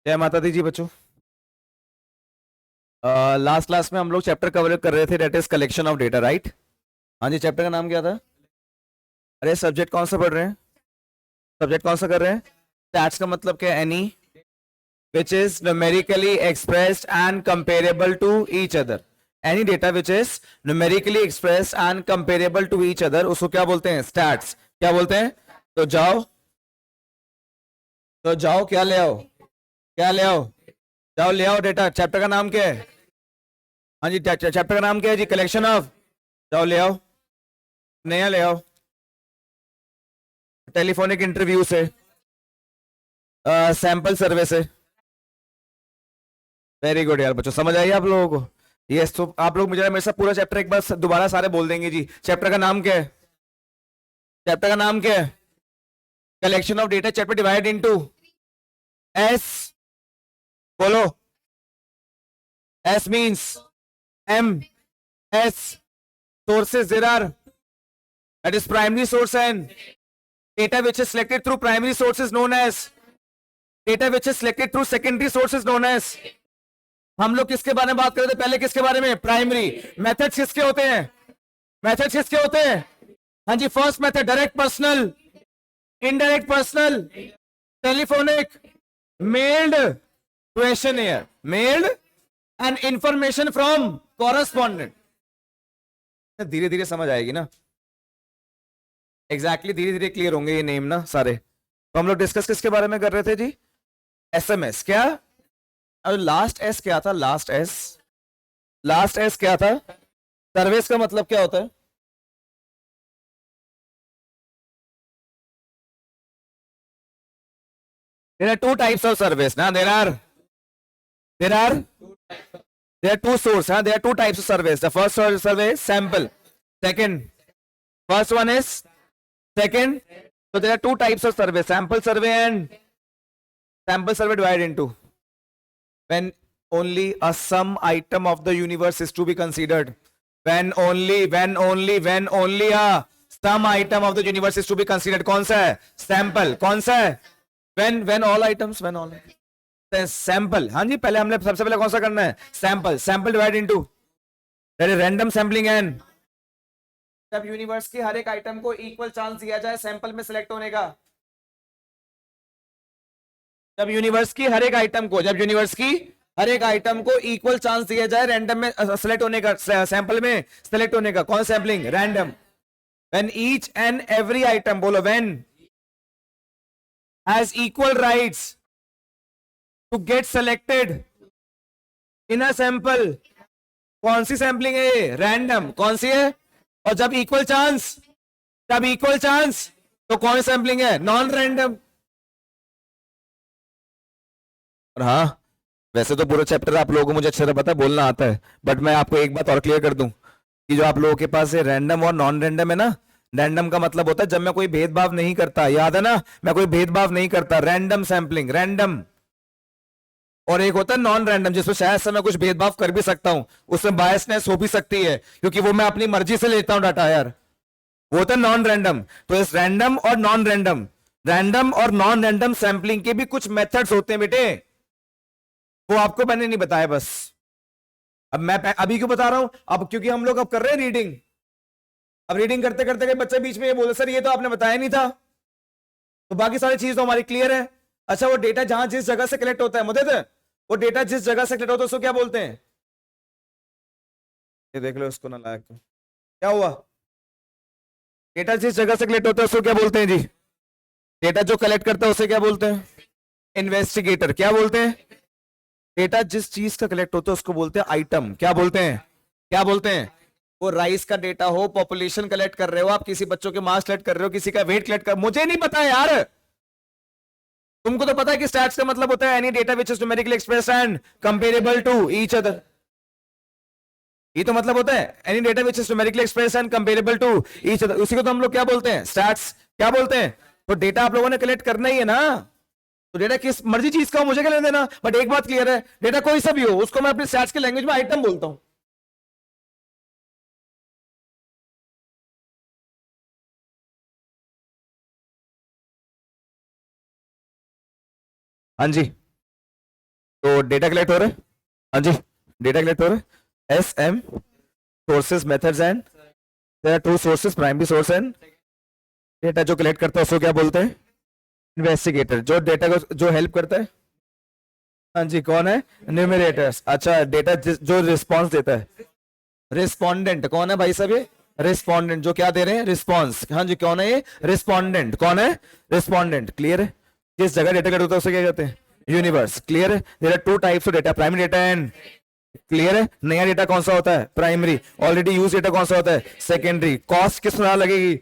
जय माता दी जी बच्चों। लास्ट क्लास में हम लोग चैप्टर कवर कर रहे थे, data is collection of data, right? हाँ जी, चैप्टर का नाम क्या था? अरे सब्जेक्ट कौन सा पढ़ रहे हैं? सब्जेक्ट कौन सा कर रहे हैं? स्टैट्स का मतलब क्या है? Any which is numerically expressed and comparable to each other. Any data which is numerically expressed and comparable to each other, उसको क्या बोलते हैं? स्टैट्स। क्या बोलते हैं? तो जाओ, क्या ले आओ, क्या ले आओ? जाओ ले आओ डेटा। चैप्टर का नाम क्या है? हाँ जी, चैप्टर का नाम क्या है जी? Collection of. जाओ ले आओ, नया ले आओ। टेलीफोनिक इंटरव्यू से, सैंपल सर्वे से। वेरी गुड यार बच्चों, समझ आई आप लोगों को? यस, तो आप लोग मुझे मेरे साथ पूरा चैप्टर एक बार दोबारा सारे बोल देंगे जी। चैप्टर का नाम क्या है? चैप्टर का नाम क्या है? Collection of data. Chapter divide into s. बोलो। S means m s sources there are, that is primary source, and data which is selected through primary sources known as, data which is selected through secondary sources known as। हम लोग किसके बारे में बात कर रहे थे पहले? किसके बारे में? प्राइमरी। मेथड्स किसके होते हैं? मेथड्स किसके होते हैं? हाँ जी, first method direct personal, indirect personal, telephonic, mailed, questionnaire, mailed and information from correspondent. धीरे धीरे समझ आएगी ना? एग्जैक्टली, धीरे धीरे क्लियर होंगे ये नेम ना सारे। तो हम लोग डिस्कस किसके बारे में कर रहे थे जी? एसएमएस। क्या? अब लास्ट एस क्या था? लास्ट एस, लास्ट एस क्या था? सर्विस का मतलब क्या होता है? There are two types of service. Now there are two sources. There are two types of service. The first service sample. Second, first one is second. So there are two types of survey: sample survey and sample survey divided into when only a some item of the universe is to be considered. When only a some item of the universe is to be considered. कौन सा है? Sample. कौन सा है? When all items, when all sample. हाँ जी, पहले हमने सबसे पहले कौन सा करना है? Sample. Sample divide into that is random sampling and, जब यूनिवर्स की हर एक आइटम को इक्वल चांस दिया जाए सैंपल में सिलेक्ट होने का। जब यूनिवर्स की हर एक आइटम को, जब यूनिवर्स की हर एक आइटम को इक्वल चांस दिया जाए रैंडम में सिलेक्ट होने का, सैंपल में सिलेक्ट होने का। कौन sampling? Random. When each and every item, बोलो, when has equal rights to get selected in a sample. कौन सी सैंपलिंग है ये? रैंडम। कौन सी है? और जब इक्वल चांस, जब इक्वल चांस, तो कौन सी सैंपलिंग है? Non random. और हाँ, वैसे तो पूरा चैप्टर आप लोगों को मुझे अच्छे से पता है, बोलना आता है, बट मैं आपको एक बात और क्लियर कर दूं कि जो आप लोगों के पास है रैंडम और नॉन रैंडम है ना, रैंडम का मतलब होता है जब मैं कोई भेदभाव नहीं करता, याद है ना? मैं कोई भेदभाव नहीं करता, रैंडम सैंपलिंग, रैंडम। और एक होता है नॉन रैंडम, जिसमें शायद से मैं कुछ भेदभाव कर भी सकता हूं, उसमें बायसनेस हो भी सकती है, क्योंकि वो मैं अपनी मर्जी से लेता हूं डाटा यार। वो होता है नॉन रैंडम। तो इस रैंडम और नॉन रैंडम, रैंडम और नॉन रैंडम सैंपलिंग के भी कुछ मेथड्स होते हैं बेटे, वो आपको मैंने नहीं बताया बस। अब मैं अभी क्यों बता रहा हूं? अब क्योंकि हम लोग अब कर रहे हैं रीडिंग। अब रीडिंग करते करते कई बच्चे बीच में ये बोले, सर ये तो आपने बताया नहीं था। तो बाकी सारी चीज तो हमारी क्लियर है। अच्छा, वो डेटा जहां जिस जगह से कलेक्ट होता है मुझे, वो डेटा जिस जगह से कलेक्ट होता है उसको क्या बोलते हैं? ये देख लो इसको ना लायक, तो क्या हुआ? डेटा जिस जगह से कलेक्ट होता है उसको क्या बोलते हैं जी? डेटा जो कलेक्ट करता है उसे क्या बोलते हैं? इन्वेस्टिगेटर। क्या बोलते हैं? डेटा जिस चीज का कलेक्ट होता है उसको बोलते हैं आइटम। क्या बोलते हैं? क्या बोलते हैं? वो राइस का डेटा हो, पॉपुलेशन कलेक्ट कर रहे हो आप, किसी बच्चों के मार्क्स कलेक्ट कर रहे हो, किसी का वेट कलेक्ट कर, मुझे नहीं पता यार। तुमको तो पता है कि स्टैट्स का मतलब होता है any data which is numerically express and comparable to each other. ये तो मतलब होता है any data which is numerically express and comparable to each other, उसी को तो हम लोग क्या बोलते हैं? स्टैट्स। क्या बोलते हैं? तो डेटा आप लोगों ने कलेक्ट करना ही है ना, तो डेटा किस मर्जी चीज का हो मुझे क्या लेना देना, बट एक बात क्लियर है, डेटा कोई सा भी हो उसको मैं अपने स्टैट्स की लैंग्वेज में आइटम बोलता हूं। हाँ जी, तो डेटा कलेक्ट हो रहा है, हाँ जी, डेटा कलेक्ट हो रहा है, S M sources methods and there are two sources, primary source and data जो कलेक्ट करता है उसको क्या बोलते हैं, इन्वेस्टिगेटर। जो डेटा को जो हेल्प करता है, हाँ जी, कौन है, न्यूमरेटर्स। अच्छा, डेटा जो रिस्पॉन्स देता है, रिस्पोंडेंट कौन है भाई साहब, ये रिस्पोंडेंट जो क्या दे रहे हैं, रिस्पॉन्स। हाँ जी, कौन है ये, रिस्पोंडेंट। कौन है, रिस्पोंडेंट। क्लियर है, जिस जगह डेटा कलेक्ट होता है उसे क्या कहते हैं, यूनिवर्स। क्लियर है, there are two types of data, primary data and, clear है, नया डेटा कौन सा होता है, प्राइमरी। ऑलरेडी यूज डेटा कौन सा होता है, सेकेंडरी। कॉस्ट किस में लगेगी,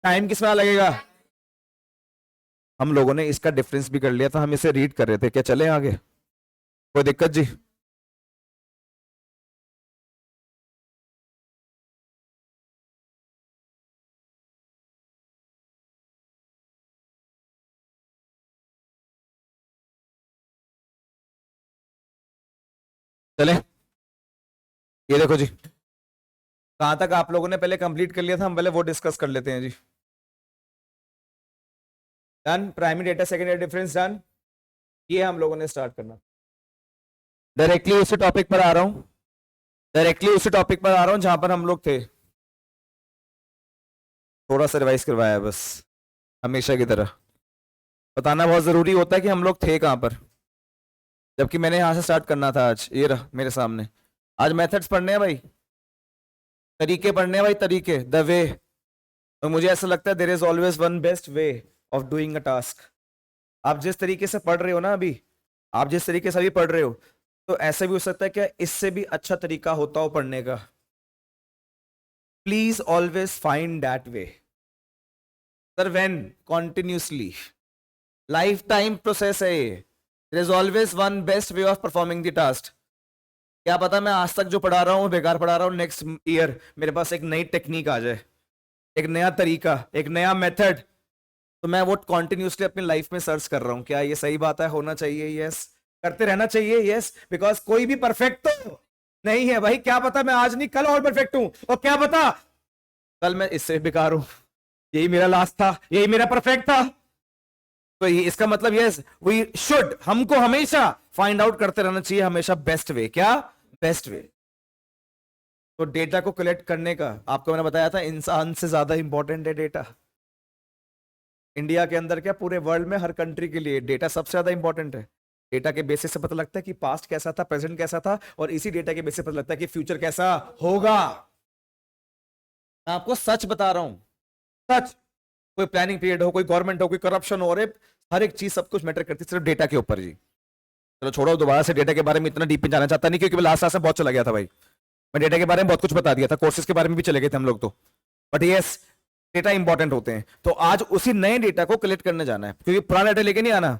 टाइम किस में लगेगा। हम लोगों ने इसका डिफरेंस भी कर लिया था, हम इसे रीड कर रहे थे, क्या चले आगे, कोई दिक्कत जी। चले, ये देखो जी, कहां तक आप लोगों ने पहले कंप्लीट कर लिया था, हम पहले वो डिस्कस कर लेते हैं जी। Done, primary data secondary difference done, ये हम लोगों ने स्टार्ट करना। डायरेक्टली उसी टॉपिक पर आ रहा हूं, डायरेक्टली उसी टॉपिक पर आ रहा हूं जहां पर हम लोग थे, थोड़ा सा रिवाइज करवाया है बस, हमेशा की तरह। बताना बहुत जरूरी होता है कि हम लोग थे कहां पर, जबकि मैंने यहां से स्टार्ट करना था। आज ये रहा मेरे सामने, आज मेथड्स पढ़ने हैं भाई, तरीके पढ़ने हैं भाई, तरीके, द वे। और मुझे ऐसा लगता है there is always one best way of doing a task. आप जिस तरीके से पढ़ रहे हो ना अभी, आप जिस तरीके से अभी पढ़ रहे हो, तो ऐसा भी हो सकता है कि इससे भी अच्छा तरीका होता हो पढ़ने का। Please always find that way sir, when continuously, lifetime process है ये। There is always one best way of performing the task. क्या पता मैं आज तक जो पढ़ा रहा हूँ बेकार पढ़ा रहा हूँ, नेक्स्ट ईयर मेरे पास एक नई टेक्निक आ जाए, एक नया तरीका, एक नया मेथड, तो मैं वो कॉन्टिन्यूसली अपनी लाइफ में सर्च कर रहा हूँ। क्या ये सही बात है, होना चाहिए, यस, करते रहना चाहिए, यस, बिकॉज कोई भी परफेक्ट तो नहीं है भाई। क्या पता मैं आज नहीं कल और परफेक्ट हूं, और क्या पता कल मैं इससे बेकार हूं, यही मेरा लास्ट था, यही मेरा परफेक्ट था। तो ये इसका मतलब यस, वी शुड, हमको हमेशा फाइंड आउट करते रहना चाहिए, हमेशा बेस्ट वे, क्या बेस्ट वे। तो डेटा को कलेक्ट करने का आपको मैंने बताया था, इंसान से ज्यादा इंपॉर्टेंट है डेटा। इंडिया के अंदर क्या, पूरे वर्ल्ड में हर कंट्री के लिए डेटा सबसे ज्यादा इंपॉर्टेंट है। डेटा के बेसिस से पता लगता है कि पास्ट कैसा था, प्रेजेंट कैसा था, और इसी डेटा के बेसिस से पता लगता है कि फ्यूचर कैसा होगा। मैं आपको सच बता रहा हूं, सच। कोई प्लानिंग पीरियड हो, कोई गवर्नमेंट हो, कोई करप्शन हो, और हर एक चीज सब कुछ मैटर करती है सिर्फ डेटा के ऊपर जी। चलो छोड़ो, दोबारा से डेटा के बारे में इतना डीप में जाना चाहता नहीं, क्योंकि मैं लास्ट क्लास में बहुत चला गया था भाई। मैं डेटा के बारे में बहुत कुछ बता दिया था, कोर्सेज के बारे में भी चले गए थे हम लोग तो। बट यस, डेटा इंपॉर्टेंट होते हैं, तो आज उसी नए डेटा को कलेक्ट करने जाना है, क्योंकि पुराना डेटा लेके नहीं आना।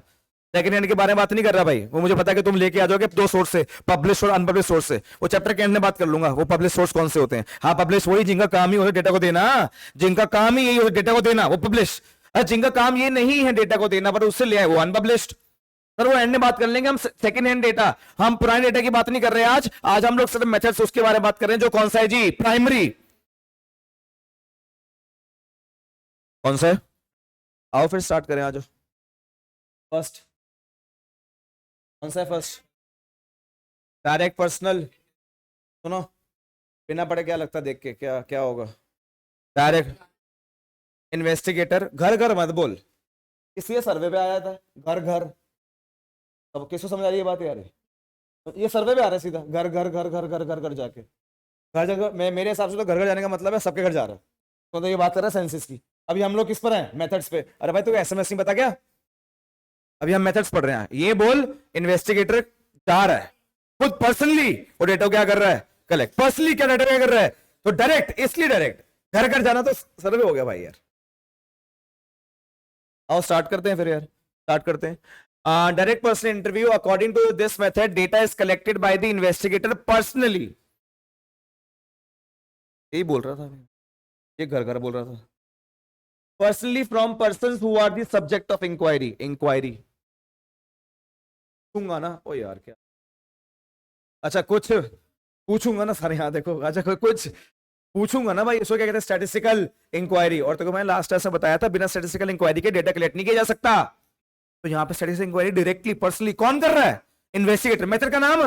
सेकंड हैंड के बारे में बात नहीं कर रहा भाई, वो मुझे पता है कि तुम लेके आ जाओगे दो सोर्स से, पब्लिश और अनपब्लिश सोर्स से। वो चैप्टर के एंड में बात कर लूंगा, वो पब्लिश सोर्स कौन से होते हैं। हाँ, पब्लिश वही जिनका काम ही होता है डेटा को देना, जिनका काम ही यही होता है डेटा को देना, वो पब्लिश। जिनका काम ये नहीं है डेटा को देना पर उससे ले आए, वो अनपब्लिश्ड। सर वो एंड में बात कर लेंगे हम, सेकंड हैंड डेटा। हम पुराने डेटा की बात नहीं कर रहे हैं आज, आज हम लोग सिर्फ मेथड्स उसके बारे में बात कर रहे हैं, जो कौन सा है जी, प्राइमरी। कौन सा है, आओ फिर स्टार्ट करें आज। फर्स्ट कौन सा है, फर्स्ट डायरेक्ट पर्सनल। सुनो, बिना पढ़े क्या लगता देख के, क्या क्या होगा, डायरेक्ट इन्वेस्टिगेटर। घर घर मत बोल, इसलिए सर्वे पे आया था, घर घर। अब किसको समझ आ रही है बात यार, ये सर्वे पे आ रहा है सीधा, घर घर घर घर घर घर घर जाके, घर जगह। मैं मेरे हिसाब से तो घर घर जाने का मतलब है सबके घर जा रहा है। तो ये बात कर रहा है सेंसिस की। अभी हम लोग किस पर हैं, मेथड्स पे। अरे भाई तू एसएमएस नहीं पता क्या, अभी हम मेथड्स पढ़ रहे हैं। ये बोल, इन्वेस्टिगेटर जा रहा है खुद पर्सनली, वो डेटा क्या कर रहा है, कलेक्ट। पर्सनली क्या डेटा क्या कर रहा है, तो डायरेक्ट, इसलिए डायरेक्ट घर घर जाना तो सर्वे हो गया भाई यार। आओ स्टार्ट करते हैं फिर यार, स्टार्ट करते हैं। Direct personal interview, according to this method data is collected by the investigator personally. यही बोल रहा था, ये घर घर बोल रहा था। Personally from person who are the subject of inquiry. Inquiry पूछूंगा ना, ओ यार क्या, अच्छा कुछ पूछूंगा ना सारे, यहाँ देखो, अच्छा कुछ पूछूंगा ना भाई, इसको क्या कहते हैं, स्टैटिस्टिकल इंक्वायरी। और तो मैंने लास्ट ऐसा बताया था, बिना स्टैटिस्टिकल इंक्वायरी के डेटा कलेक्ट नहीं किया जा सकता। तो यहाँ पे स्टैटिस्टिकल इंक्वायरी डायरेक्टली पर्सनली कौन कर रहा है, इन्वेस्टिगेटर मेथड का नाम?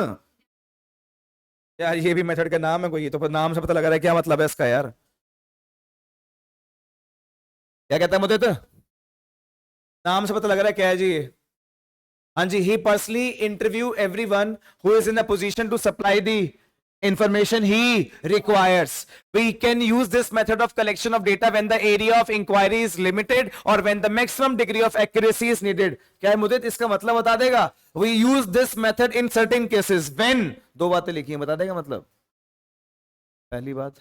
यार ये भी मेथड का नाम है कोई? ये तो नाम से पता लग रहा है क्या मतलब है इसका यार। क्या कहता है मुझे तो नाम से पता लग रहा है क्या है जी ये। हाँ जी, he personally interview everyone who is in a position to supply the information he requires. We can use this method of collection of data when the area of inquiry is limited or when the maximum degree of accuracy is needed. क्या है मुझे इसका मतलब बता देगा? We use this method in certain cases when, दो बातें लिखी हैं, बता देगा मतलब। पहली बात,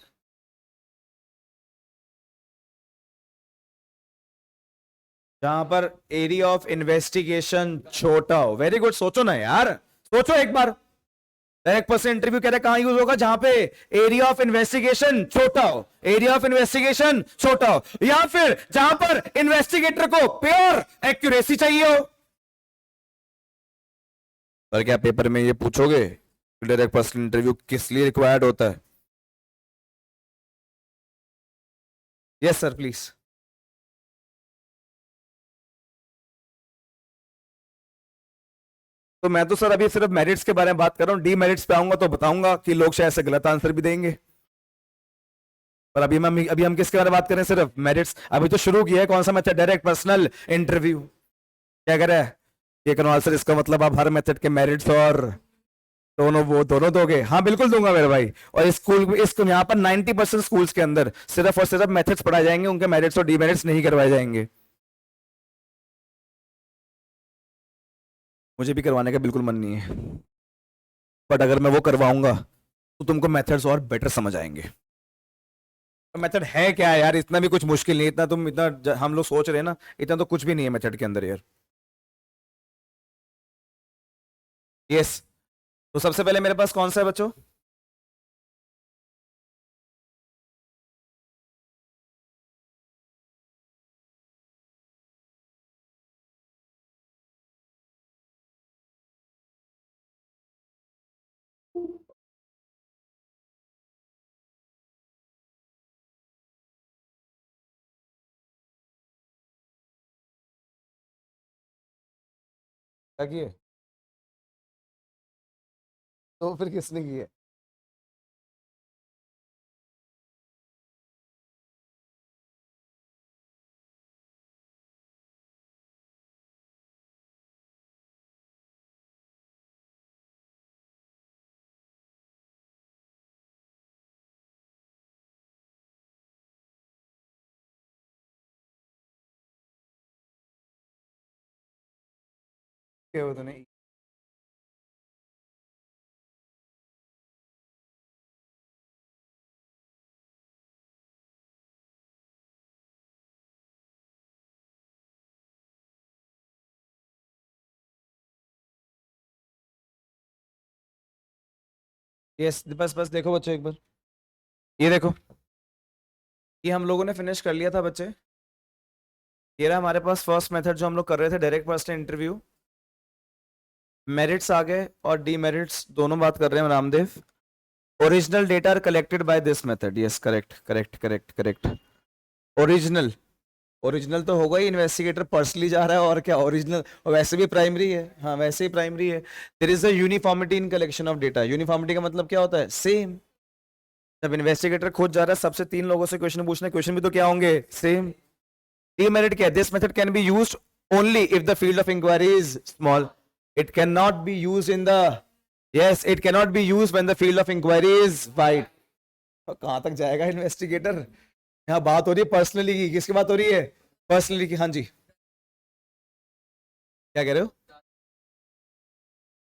जहां पर एरिया ऑफ इन्वेस्टिगेशन छोटा हो। वेरी गुड, सोचो ना यार, सोचो एक बार। डायरेक्ट पर्सन इंटरव्यू कह रहे कहां यूज होगा? जहां पे एरिया ऑफ इन्वेस्टिगेशन छोटा हो, एरिया ऑफ इन्वेस्टिगेशन छोटा हो, या फिर जहां पर इन्वेस्टिगेटर को प्योर एक्यूरेसी चाहिए हो। पर क्या पेपर में ये पूछोगे डायरेक्ट पर्सन इंटरव्यू किस लिए रिक्वायर्ड होता है? Yes sir please. तो मैं तो सर अभी सिर्फ मेरिट्स के बारे में बात कर रहा हूँ, डी मेरिट्स पे आऊंगा तो बताऊंगा कि लोग शायद से गलत आंसर भी देंगे। पर अभी हम किसके बारे में बात कर रहे हैं? सिर्फ मेरिट्स। अभी तो शुरू किया है, कौन सा मेथड? Direct personal interview. क्या कर रहा है ये कनवाल सर? इसका मतलब आप हर मेथड के मेरिट्स और दोनों, वो दोनों दोगे? हाँ बिल्कुल दूंगा मेरे भाई। और स्कूल इसको यहाँ पर 90% स्कूल्स के अंदर सिर्फ और सिर्फ मेथड्स पढ़ाए जाएंगे, उनके मेरिट्स और डीमेरिट्स नहीं करवाए जाएंगे। मुझे भी करवाने का बिल्कुल मन नहीं है, बट अगर मैं वो करवाऊंगा तो तुमको मेथड्स और बेटर समझ आएंगे। मेथड है क्या यार? इतना भी कुछ मुश्किल नहीं, इतना तुम इतना हम लोग सोच रहे हैं ना, इतना तो कुछ भी नहीं है मेथड के अंदर यार। यस, तो सबसे पहले मेरे पास कौन सा है बच्चों? क्या किए? तो फिर किसने किए? क्या होता नहीं? यस, बस बस देखो बच्चों एक बार, ये देखो, ये हम लोगों ने फिनिश कर लिया था बच्चे। ये रहा हमारे पास फर्स्ट मेथड जो हम लोग कर रहे थे, डायरेक्ट पर्सन इंटरव्यू। मेरिट्स आ गए और डीमेरिट्स दोनों बात कर रहे हैं Ramdev. Original data are collected by this method. Yes, correct correct correct correct. Original, original तो होगा ही, इन्वेस्टिगेटर पर्सनली जा रहा है और क्या ओरिजिनल? और वैसे भी प्राइमरी है, हाँ वैसे ही प्राइमरी है। There is a uniformity in collection of data. Uniformity का मतलब क्या होता है? सेम। जब इन्वेस्टिगेटर खुद जा रहा है सबसे तीन लोगों से क्वेश्चन पूछने, क्वेश्चन भी तो क्या होंगे? सेम। डीमेरिट क्या है? This method can be used only if the field of inquiry is small. It can not be used in the, yes it can not be used when the field of inquiry is wide. कहां तक जाएगा investigator? यहाँ बात हो रही है personally की, किसकी बात हो रही है? पर्सनली की। हाँ जी, क्या कह रहे हो?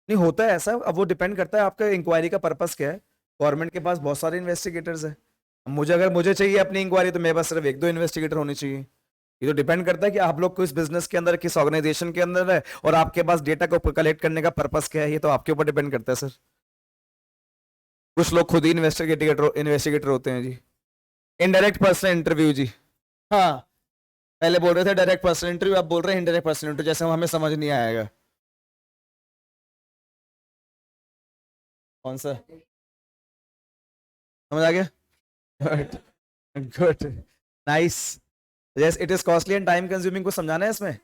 नहीं होता है ऐसा, अब वो डिपेंड करता है आपका इंक्वायरी का पर्पस क्या है। गवर्नमेंट के पास बहुत सारे इन्वेस्टिगेटर्स हैं। अब मुझे, अगर मुझे चाहिए अपनी इंक्वायरी तो मेरे पास सिर्फ एक दो इन्वेस्टिगेटर होने चाहिए। ये तो डिपेंड करता है कि आप लोग किस बिजनेस के अंदर, किस ऑर्गेनाइजेशन के अंदर है, और आपके पास डेटा को कलेक्ट करने का पर्पस क्या है, ये तो आपके ऊपर डिपेंड करता है सर। कुछ लोग खुद ही इन्वेस्टिगेटर इन्वेस्टिगेटर होते हैं जी। इनडायरेक्ट पर्सन इंटरव्यू जी, हाँ पहले बोल रहे थे डायरेक्ट पर्सन इंटरव्यू, अब बोल रहे हैं इनडायरेक्ट पर्सन इंटरव्यू, जैसे हमें समझ नहीं आएगा। कौन सा? समझ आ गया? Good, good, nice. Yes it is costly and time consuming. को समझाना है इसमें?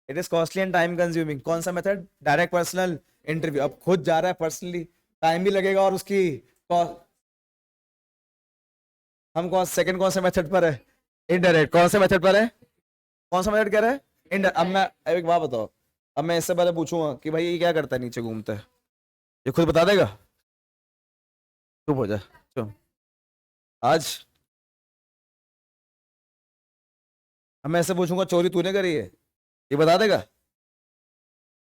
It is costly and time consuming. कौन सा मेथड? Direct personal interview. अब खुद जा रहा है पर्सनली, टाइम भी लगेगा और उसकी हम कौन सेकंड कौन से मेथड पर है? इनडायरेक्ट। कौन से मेथड पर है? कौन सा मेथड कह रहा है? अब मैं एक बात बताओ, अब मैं इससे पहले पूछूंगा कि भाई ये क्या करता है नीचे घूमता है, ये खुद बता देगा? चुप हो जा, चुप। आज अब मैं ऐसे पूछूंगा चोरी तूने करी है, ये बता देगा?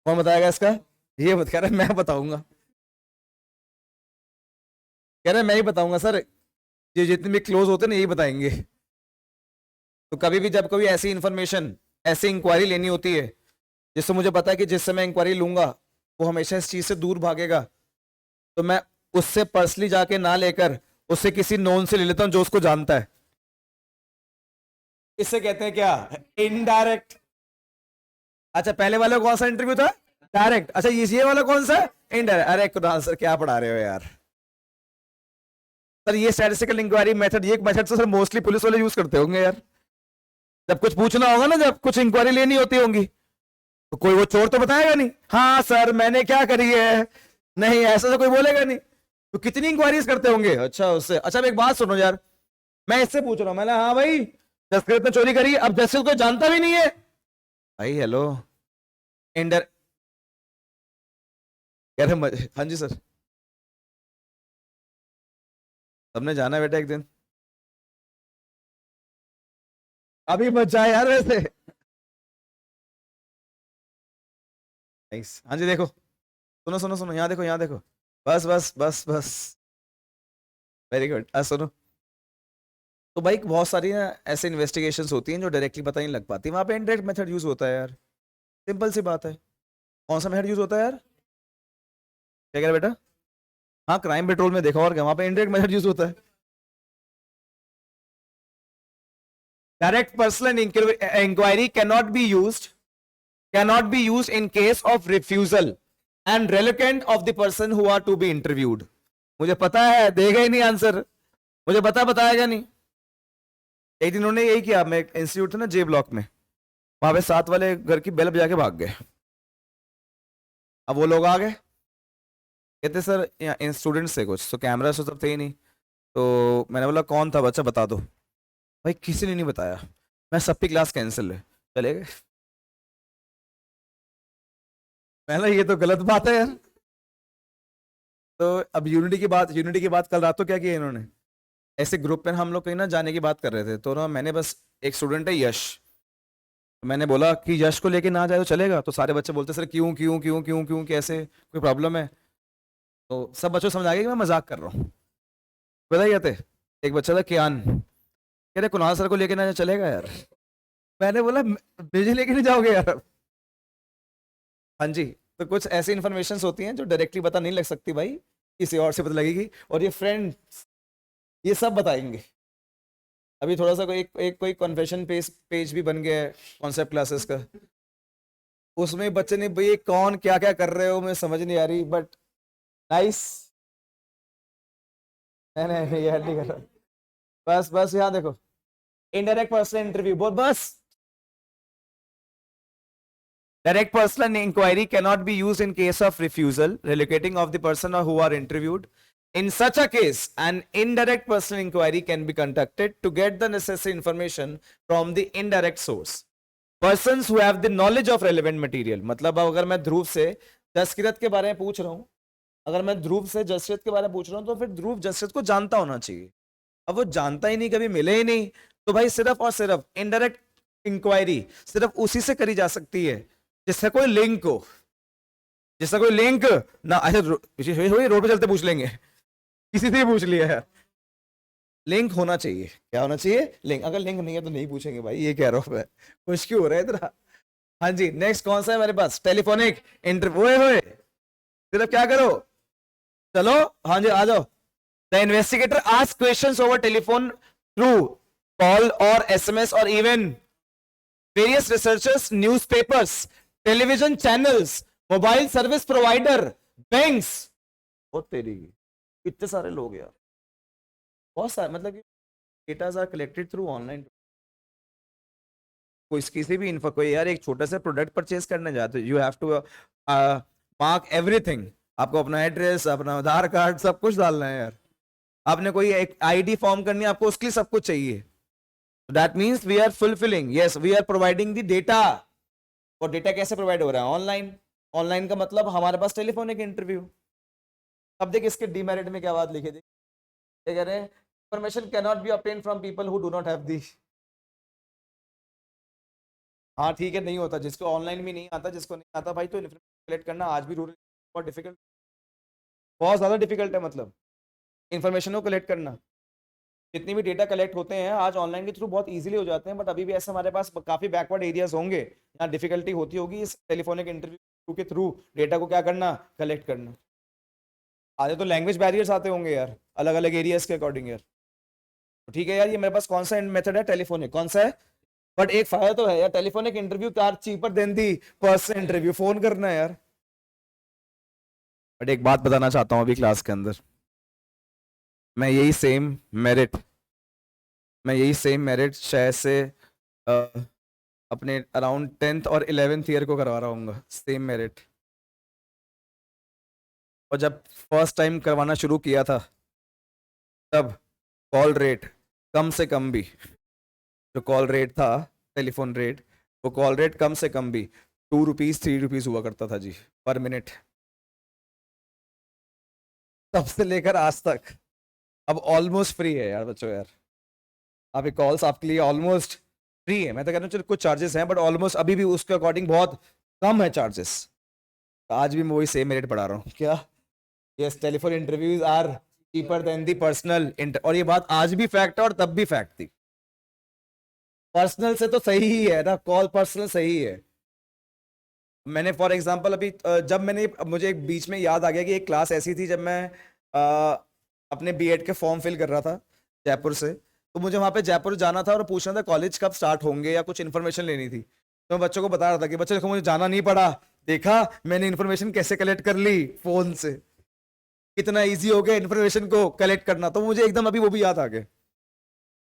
कौन बताएगा इसका? ये कह रहा है मैं बताऊंगा, कह रहा है मैं ही बताऊंगा सर, ये जितने भी क्लोज होते हैं ना यही बताएंगे। तो कभी भी जब कभी ऐसी इंफॉर्मेशन, ऐसी इंक्वायरी लेनी होती है जिससे मुझे पता है कि जिससे मैं इंक्वायरी लूंगा वो हमेशा इस चीज से दूर भागेगा, तो मैं उससे पर्सनली जाके ना लेकर उससे किसी नोन से ले लेता हूं जो उसको जानता है। इससे कहते हैं क्या? इनडायरेक्ट। अच्छा पहले वाला कौन सा इंटरव्यू था? डायरेक्ट। अच्छा ये वाला कौन सा? इनडायरेक्ट। अरे कुणाल सर क्या पढ़ा रहे हो यार सर, ये स्टैटिस्टिकल इंक्वायरी मेथड, ये मेथड तो सर मोस्टली पुलिस वाले यूज करते होंगे यार, जब कुछ पूछना होगा ना, जब कुछ इंक्वायरी लेनी होती होंगी, तो कोई वो चोर तो बताएगा नहीं हाँ सर मैंने क्या करी है, नहीं ऐसा तो कोई बोलेगा नहीं। तो कितनी इंक्वायरीज करते होंगे। अच्छा उससे, अच्छा अब एक बात सुनो यार, मैं इससे पूछ रहा हूँ, मैंने हाँ भाई जसकृत ने चोरी करी, अब जसकृत को जानता भी नहीं है भाई, हेलो इंडर, कह रहे हाँ जी सर, सबने जाना है बेटा एक दिन, अभी मत जाए यार वैसे। हाँ जी देखो, सुनो सुनो सुनो, यहाँ देखो यहाँ देखो, बस बस बस बस, वेरी गुड। सुनो, तो भाई बहुत सारी ना ऐसे इन्वेस्टिगेशंस होती हैं जो डायरेक्टली पता नहीं लग पाती, वहां पे इनडायरेक्ट मेथड यूज होता है यार, सिंपल सी बात है। कौन सा मेथड यूज होता है यार? क्या कह रहे बेटा? हाँ क्राइम पेट्रोल में देखा और क्या, वहां पे इनडायरेक्ट मेथड यूज होता है। Direct personal inquiry cannot be use in case of refusal and reluctant of the person who are to be interviewed. मुझे पता है देगा ही नहीं आंसर, मुझे पता बताएगा नहीं। एक दिन उन्होंने यही किया, मैं इंस्टीट्यूट था ना जे ब्लॉक में, वहां पे साथ वाले घर की बेल बजा के भाग गए। अब वो लोग आ गए, कहते सर यहाँ स्टूडेंट्स थे कुछ, तो कैमरा तो सब थे ही नहीं, तो मैंने बोला कौन था बच्चा बता दो, भाई किसी ने नहीं बताया, मैं सबकी क्लास कैंसिल है, चले गए। मैंने ये तो गलत बात है यार। तो अब यूनिटी की बात कल रात को क्या किया इन्होंने, ऐसे ग्रुप में हम लोग कहीं ना जाने की बात कर रहे थे, तो ना मैंने बस, एक स्टूडेंट है यश, तो मैंने बोला कि यश को लेके ना जाए तो चलेगा, तो सारे बच्चे बोलते सर क्यों क्यों क्यों क्यों क्यों, कैसे कोई प्रॉब्लम है? तो सब बच्चों को समझ आ गया कि मैं मजाक कर रहा हूँ। पता क्या थे, एक बच्चा था कियान, कह रहे कुणाल सर को लेके ना जाए चलेगा यार, मैंने बोला मुझे लेके नहीं जाओगे यार? हाँ जी। तो कुछ ऐसी इन्फॉर्मेशन होती हैं जो डायरेक्टली पता नहीं लग सकती भाई, किसी और से पता लगेगी, और ये फ्रेंड ये सब बताएंगे। अभी थोड़ा सा एक कोई कन्फेशन पेज भी बन गया है कॉन्सेप्ट क्लासेस का, उसमें बच्चे ने भाई कौन क्या क्या कर रहे हो मुझे समझ नहीं आ रही, बट नाइस। नहीं नहीं नहीं यार नहीं कर रहा, बस बस यहाँ देखो, इनडायरेक्ट पर्सनल इंटरव्यू बोल बस। Direct personal inquiry cannot be used in case of refusal, relocating of the person who are interviewed. In such a case, an indirect personal inquiry can be conducted to get the necessary information from the indirect source. Persons who have the knowledge of relevant material. मतलब अगर मैं ध्रुव से जसकिरत के बारे में पूछ रहा हूँ, अगर मैं ध्रुव से जसकिरत के बारे में पूछ रहा हूँ, तो फिर ध्रुव जसकिरत को जानता होना चाहिए। अब वो जानता ही नहीं, कभी मिले ही नहीं, तो भाई सिर्फ और सिर्फ इनडायरेक्ट इंक्वायरी सिर्फ उसी से करी जा सकती है जिससे कोई लिंक हो, जिससे कोई लिंक ना। अच्छा रोड पे चलते पूछ लेंगे, किसी से ही पूछ लिया है, लिंक होना चाहिए। क्या होना चाहिए? लिंक। अगर लिंक नहीं है तो नहीं पूछेंगे भाई, ये कह रहा हूं मैं, कुछ क्यों हो रहा है इधर। हाँ जी नेक्स्ट कौन सा है मेरे पास? Telephonic interview. सिर्फ क्या करो, चलो हाँ जी आ जाओ। The investigator ask questions over telephone through call और एसएमएस और even various researchers, newspapers, television channels, mobile service provider, banks, बहुत तेरी इतने सारे लोग यार, बहुत सारे, मतलब data are collected through online किसी भी इन्फो कोई यार एक छोटा सा प्रोडक्ट परचेज करने जाते you have to mark everything. आपको अपना एड्रेस, अपना आधार कार्ड, सब कुछ डालना है यार। आपने कोई एक आईडी फॉर्म करनी है, आपको उसके लिए सब कुछ चाहिए। That means we are fulfilling, yes we are providing the data. और डेटा कैसे प्रोवाइड हो रहा है? ऑनलाइन। ऑनलाइन का मतलब हमारे पास टेलीफोनिक इंटरव्यू। अब देख इसके डीमेरिट में क्या बात लिखी थी, क्या कह रहे हैं? Information can not B obtain from people who do not have the. हाँ ठीक है, नहीं होता। जिसको ऑनलाइन भी नहीं आता, जिसको नहीं आता भाई, तो इन्फॉर्मेशन कलेक्ट करना आज भी रूरल बहुत डिफिकल्ट, बहुत ज्यादा डिफिकल्ट है। मतलब इन्फॉर्मेशन को कलेक्ट करना, जितनी भी डेटा कलेक्ट होते हैं आज ऑनलाइन के थ्रू बहुत इजीली हो जाते हैं, बट अभी भी ऐसे हमारे पास काफी बैकवर्ड एरियाज होंगे यहाँ डिफिकल्टी होती होगी इस टेलीफोनिक इंटरव्यू के थ्रू डेटा को क्या करना, कलेक्ट करना। आधे तो लैंग्वेज बैरियर्स आते होंगे यार, अलग अलग एरियाज के अकॉर्डिंग यार। तो ठीक है यार, ये मेरे पास कौन सा मेथड है? टेलीफोनिक। कौन सा है? बट एक फायदा तो है यार, telephonic interview car cheaper than the person interview. Phone करना है यार। बट एक बात बताना चाहता हूँ अभी क्लास के अंदर, मैं यही सेम मेरिट शायद से अ, अपने अराउंड 10th और 11th ईयर को करवा रहा हूँ, सेम मेरिट। और जब फर्स्ट टाइम करवाना शुरू किया था तब कॉल रेट कम से कम भी, जो कॉल रेट था, टेलीफोन रेट, वो कॉल रेट कम से कम भी 2 रुपीज 3 रुपीज हुआ करता था जी, पर मिनट। तब से लेकर आज तक अब ऑलमोस्ट फ्री है यार बच्चों यार। अभी कॉल्स आपके लिए ऑलमोस्ट फ्री है। मैं तो कह रहा हूँ चलो कुछ चार्जेस हैं, बट ऑलमोस्ट अभी भी उसके अकॉर्डिंग बहुत कम है चार्जेस। आज भी मैं वही सेम रेट पढ़ा रहा हूँ क्या? Yes, telephone interviews are cheaper than the personal. और ये बात आज भी फैक्ट है और तब भी फैक्ट थी। पर्सनल से तो सही ही है ना, कॉल पर्सनल सही है। मैंने फॉर एग्जांपल अभी जब मैंने, मुझे एक बीच में याद आ गया कि एक क्लास ऐसी थी जब मैं अपने बीएड के फॉर्म फिल कर रहा था जयपुर से। तो मुझे वहां पे जयपुर जाना था और पूछना था कॉलेज कब स्टार्ट होंगे या कुछ इन्फॉर्मेशन लेनी थी। तो मैं बच्चों को बता रहा था कि बच्चे देखो मुझे जाना नहीं पड़ा, देखा मैंने इन्फॉर्मेशन कैसे कलेक्ट कर ली फोन से, कितना इजी हो गया इन्फॉर्मेशन को कलेक्ट करना। तो मुझे एकदम अभी वो भी याद आ गया।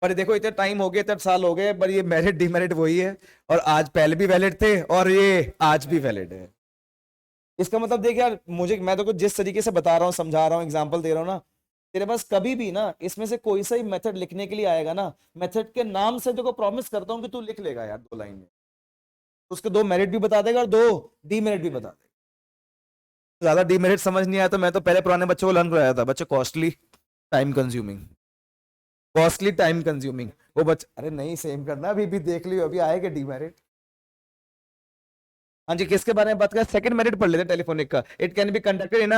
पर देखो इतने टाइम हो गए, इतने साल हो गए, पर ये मेरिट डिमेरिट वही है। और आज पहले भी वैलिड थे और ये आज भी वैलिड है। इसका मतलब देख यार, मुझे, मैं तो कुछ जिस तरीके से बता रहा हूँ, समझा रहा हूँ, एग्जांपल दे रहा हूँ ना, तेरे पास कभी भी ना इसमें से कोई सा ही मेथड लिखने के लिए आएगा ना, मेथड के नाम से तो प्रॉमिस करता हूँ कि तू लिख लेगा यार 2 लाइन में। उसके 2 मेरिट भी बता देगा और 2 डीमेरिट भी बता देगा। ज्यादा डीमेरिट समझ नहीं आया तो मैं तो पहले पुराने बच्चों को लर्न कराया था, बच्चे costly, time consuming, costly time consuming. वो बच्चे, अरे नहीं सेम करना, अभी भी देख लियो, अभी आएगा डीमेरिट। हाँ जी, किसके बारे में बात करें? सेकंड मेरिट पढ़ लेते हैं टेलीफोनिक का। It can be conducted in,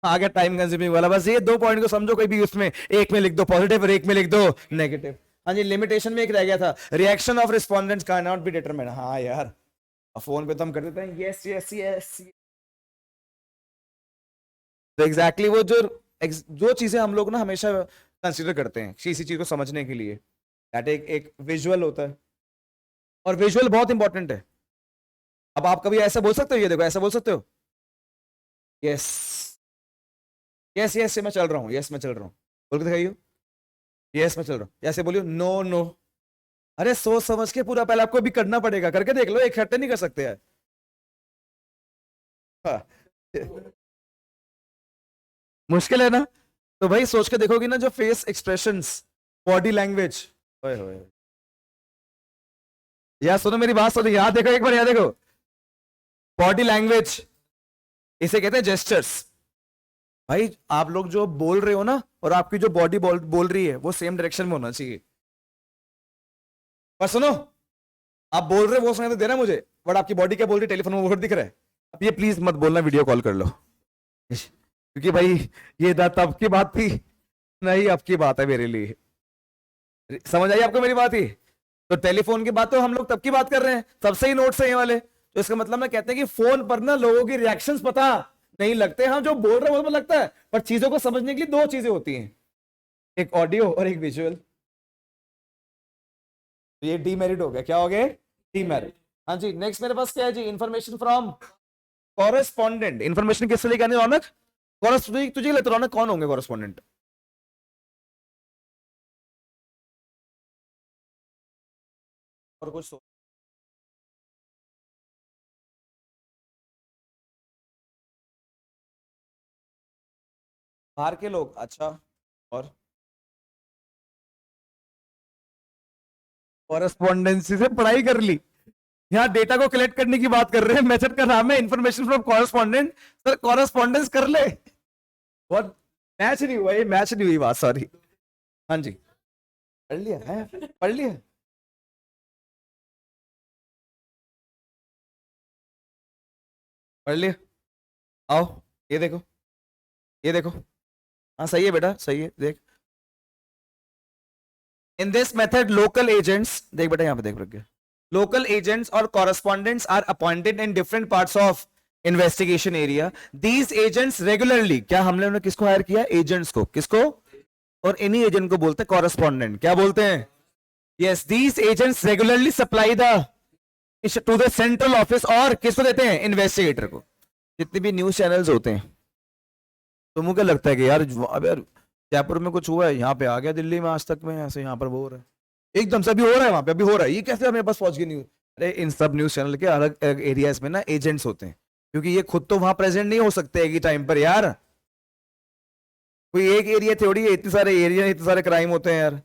आ गया टाइम कंज्यूमिंग वाला। बस ये 2 पॉइंट को समझो, कोई भी उसमें एक में लिख दो पॉजिटिव और एक में लिख दो नेगेटिव। हाँ जी, लिमिटेशन में एक रह गया था, reaction of respondents can not be determined. हाँ यार, फोन पे तो हम कर देते हैं यस यस यस। तो एग्जैक्टली वो जो चीजें हम लोग ना हमेशा कंसीडर करते हैं किसी चीज को समझने के लिए, दैट एक विजुअल होता है। और विजुअल बहुत इंपॉर्टेंट है। अब आप कभी ऐसा बोल सकते हो, ये देखो ऐसा बोल सकते हो, यस यस यस मैं चल रहा हूँ, यस मैं चल रहा हूँ, बोल के दिखाइयो, यस मैं चल रहा हूँ। ऐसे बोलियो नो नो। अरे सोच समझ के पूरा, पहले आपको भी करना पड़ेगा, करके देख लो, एक हफ्ते नहीं कर सकते यार। हाँ। मुश्किल है ना? तो भाई सोच के देखोगी ना, जो फेस एक्सप्रेशंस, बॉडी लैंग्वेज, ओए होए। यार सुनो मेरी बात सुनो, यहाँ देखो एक बार, यहाँ देखो, बॉडी लैंग्वेज, इसे कहते हैं जेस्चर्स। भाई आप लोग जो बोल रहे हो ना, और आपकी जो बॉडी बोल रही है, वो सेम डायरेक्शन में होना चाहिए। पर सुनो, आप बोल रहे हो वो सुनाई तो दे रहा है मुझे, बट आपकी बॉडी क्या बोल रही है टेलीफोन में वो दिख रहा है। अब ये प्लीज मत बोलना, वीडियो कॉल कर लो, क्योंकि भाई ये तब की बात थी, नहीं अब की बात है मेरे लिए। समझ आई आपको मेरी बात ही? तो टेलीफोन की बात तो हम लोग तब की बात कर रहे हैं, तब से ही नोट्स है ये वाले। तो इसका मतलब मैं कहते हैं कि फोन पर ना लोगों की रिएक्शंस पता नहीं लगते। हाँ जो बोल रहे हैं वो तो लगता है, पर चीजों को समझने के लिए 2 चीजें होती हैं, एक ऑडियो और एक विजुअल। तो ये डीमेरिट हो गया, क्या हो गया? डीमेरिट। हाँ जी, नेक्स्ट मेरे पास क्या है जी? Information from correspondent. इंफॉर्मेशन किससे लेकर आने? रौनक, तुझे लेते रौनक कौन होंगे कॉरेस्पॉन्डेंट? और कुछ बाहर के लोग, अच्छा। और कॉरेस्पॉन्डेंसी से पढ़ाई कर ली। यहाँ डेटा को कलेक्ट करने की बात कर रहे हैं, मेथड का नाम है information from correspondent. Sir correspondence कर ले। बहुत मैच नहीं हुआ, ये मैच नहीं हुई बात, सॉरी। हाँ जी, पढ़ लिया है, पढ़ लिया। पढ़ लिया। आओ, ये देखो, ये देखो। हाँ सही है बेटा, सही है, देख। इन दिस मेथड लोकल एजेंट्स, देख बेटा यहाँ पे देख रख, local agents or correspondents are appointed in different parts of investigation area. These agents regularly, क्या हमने उन्हें किसको हायर किया? एजेंट्स को। किसको? और इन्हीं एजेंट को बोलते हैं कॉरेस्पॉन्डेंट। क्या बोलते हैं? Yes, these agents regularly supply the two the central office, और किसको देते हैं? इन्वेस्टिगेटर को। जितने भी न्यूज चैनल्स होते हैं, तुमको क्या लगता है कि यार अब यार जयपुर में कुछ हुआ है, यहाँ पे आ गया दिल्ली में आज तक में, ऐसे यहाँ पर वो हो रहा है, एकदम से अभी हो रहा है, वहां पे अभी हो रहा है, ये कैसे मेरे पास पहुंच गई न्यूज? अरे इन सब न्यूज चैनल के अलग अलग एरियाज में ना एजेंट्स होते हैं, क्योंकि ये खुद तो वहां प्रेजेंट नहीं हो सकते एक ही टाइम पर यार। कोई एक एरिया थोड़ी है, इतने सारे एरिया, इतने सारे क्राइम होते हैं यार।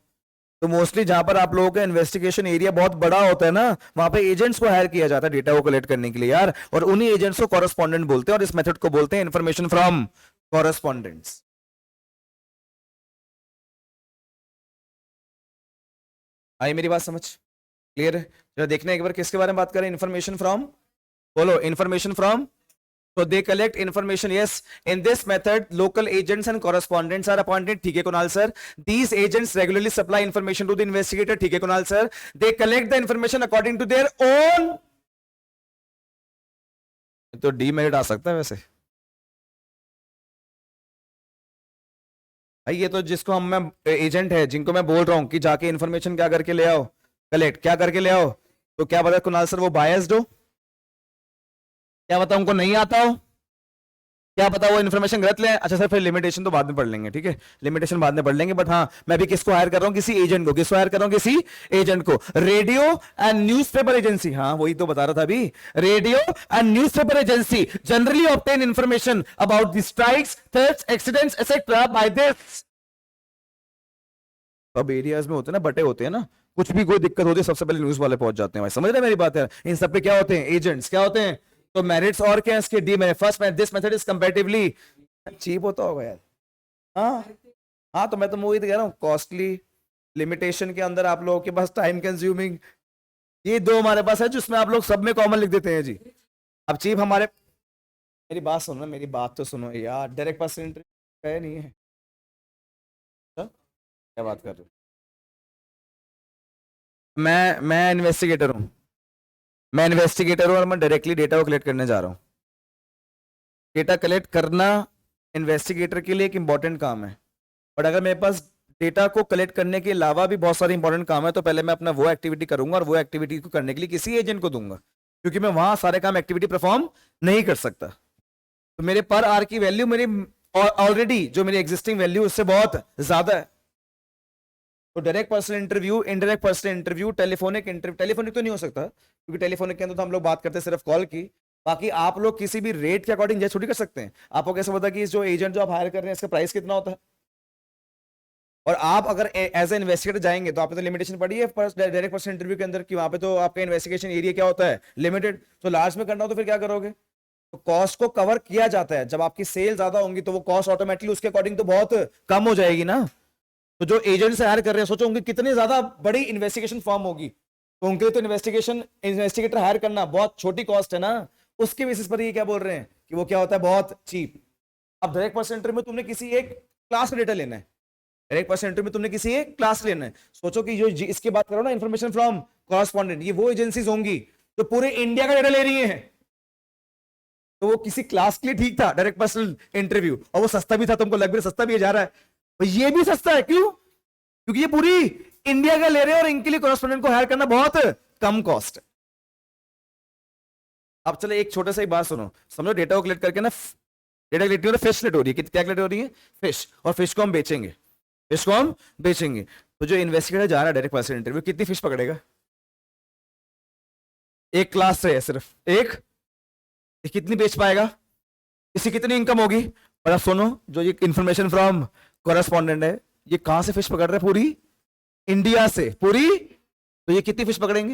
तो मोस्टली जहां पर आप लोगों का इन्वेस्टिगेशन एरिया बहुत बड़ा होता है ना, वहां पे एजेंट्स को हायर किया जाता है डेटा को कलेक्ट करने के लिए यार, और उन्हीं एजेंट्स को कॉरेस्पॉन्डेंट बोलते हैं, और इस मेथड को बोलते हैं इन्फॉर्मेशन फ्रॉम कॉरेस्पॉन्डेंट्स। आई मेरी बात समझ? क्लियर है? जरा देखने एक बार किसके बारे में बात करें, इन्फॉर्मेशन फ्रॉम, बोलो information from. So they collect information. Yes, in this method, local agents and correspondents are appointed. ठीक है Kunal sir? These agents regularly supply information to the investigator. ठीक है Kunal sir? They collect the information according to their own. तो demerit आ सकता है वैसे भाई, ये तो जिसको हम, मैं एजेंट है जिनको मैं बोल रहा हूं कि जाके इन्फॉर्मेशन क्या करके ले आओ, कलेक्ट क्या करके ले आओ, तो क्या पता कुणाल सर वो बायस्ड हो, क्या पता उनको नहीं आता हो, क्या पता वो इन्फॉर्मेशन गलत ले। अच्छा सर फिर लिमिटेशन तो बाद में पढ़ लेंगे, ठीक है, लिमिटेशन बाद में पढ़ लेंगे, बट हाँ मैं भी किसको हायर कर रहा हूँ? किसी एजेंट को। किसको हायर कर रहा हूँ? किसी एजेंट को। रेडियो एंड न्यूज़पेपर एजेंसी, हाँ वही तो बता रहा था अभी। Radio and newspaper agency generally obtain information about the strikes, thefts, accidents etcetera by this. अब एरियाज में होते हैं ना, बटे होते हैं ना, कुछ भी कोई दिक्कत होती है सबसे पहले न्यूज वाले पहुंच जाते हैं भाई, समझ रहे मेरी बात है? इन सब पे क्या होते हैं? एजेंट्स। क्या होते हैं? तो मेरिट्स और क्या है इसके? Demerit. First this method is comparatively cheap होता होगा यार। हाँ हाँ, तो मैं तो वही तो कह रहा हूँ, कॉस्टली, लिमिटेशन के अंदर आप लोगों के पास टाइम कंज्यूमिंग, ये दो हमारे पास है जिसमें आप लोग सब में कॉमन लिख देते हैं जी। अब चीप हमारे, मेरी बात सुनो, मेरी बात तो सुनो यार, डायरेक्ट पर्सन इंटरव्यू है नहीं है? अच्छा, क्या बात कर रहे हो? मैं इन्वेस्टिगेटर हूँ, मैं इन्वेस्टिगेटर हूँ, और मैं डायरेक्टली डेटा को कलेक्ट करने जा रहा हूँ। डेटा कलेक्ट करना इन्वेस्टिगेटर के लिए एक इंपॉर्टेंट काम है, बट अगर मेरे पास डेटा को कलेक्ट करने के अलावा भी बहुत सारे इंपॉर्टेंट काम है, तो पहले मैं अपना वो एक्टिविटी करूंगा, और वो एक्टिविटी को करने के लिए किसी एजेंट को दूंगा, क्योंकि मैं वहां सारे काम एक्टिविटी परफॉर्म नहीं कर सकता। तो मेरे पर आर की वैल्यू मेरी ऑलरेडी जो मेरी एग्जिस्टिंग वैल्यू उससे बहुत ज्यादा है। तो direct personal interview, indirect personal interview, telephonic interview, telephonic तो नहीं हो सकता क्योंकि टेलीफोनिक के अंदर तो हम लोग बात करते हैं सिर्फ कॉल की। बाकी आप लोग किसी भी रेट के अकॉर्डिंग जज थोड़ी कर सकते हैं। आपको कैसे पता कि इस जो एजेंट जो आप हायर कर रहे हैं इसका प्राइस कितना होता है? और आप अगर एज ए इन्वेस्टिगेटर जाएंगे तो आपने तो लिमिटेशन पड़ी है डायरेक्ट पर्सनल इंटरव्यू के अंदर कि वहां पे तो आपका इन्वेस्टिगेशन एरिया क्या होता है? लिमिटेड। तो लार्ज में करना हो तो फिर क्या करोगे? तो कॉस्ट को कवर किया जाता है, जब आपकी सेल ज्यादा होंगी तो वो कॉस्ट ऑटोमेटिकली उसके अकॉर्डिंग तो बहुत कम हो जाएगी ना। तो जो एजेंट से हायर कर रहे हैं, सोचो उनकी कितनी ज्यादा बड़ी इन्वेस्टिगेशन फॉर्म होगी, तो उनके लिए तो इन्वेस्टिगेटर हायर करना बहुत छोटी कॉस्ट है ना। उसके बेसिस पर ये क्या बोल रहे हैं कि वो क्या होता है? बहुत चीप। अब डायरेक्ट पर्सन इंटरव्यू में तुमने किसी एक क्लास का डेटा लेना है, डायरेक्ट पर्सन इंटरव्यू में तुमने किसी एक क्लास लेना है। सोचो कि जो इसकी बात करो ना, इन्फॉर्मेशन फ्रॉम कॉरेस्पॉन्डेंट, ये वो एजेंसीज होंगी जो पूरे इंडिया का डेटा ले रही है। तो वो किसी क्लास के लिए ठीक था डायरेक्ट पर्सनल इंटरव्यू, और वो सस्ता भी था, तुमको लग भी सस्ता भी जा रहा है, तो ये भी सस्ता है। क्यों? क्योंकि ये पूरी इंडिया का ले रहे हैं और इनके लिए कॉरेस्पॉन्डेंट को हायर करना बहुत कम कॉस्ट है। अब चलो एक छोटा सा एक बात सुनो, समझो डेटा को कलेक्ट करके ना, डेटा कलेक्ट हो रहा है, फिश कलेक्ट हो रही है, क्या कलेक्ट हो रही है? फिश। और फिश को हम बेचेंगे, फिश को हम बेचेंगे। तो जो इन्वेस्टिगेटर जा रहा है डायरेक्ट पर्सनल इंटरव्यू, कितनी फिश पकड़ेगा? एक क्लास से है सिर्फ एक, ये कितनी बेच पाएगा, इसकी कितनी इनकम होगी। और अब सुनो, जो ये इंफॉर्मेशन फ्रॉम कॉरेस्पॉन्डेंट है, ये कहां से फिश पकड़ रहे हैं, पूरी इंडिया से पूरी। तो ये कितनी फिश पकड़ेंगे,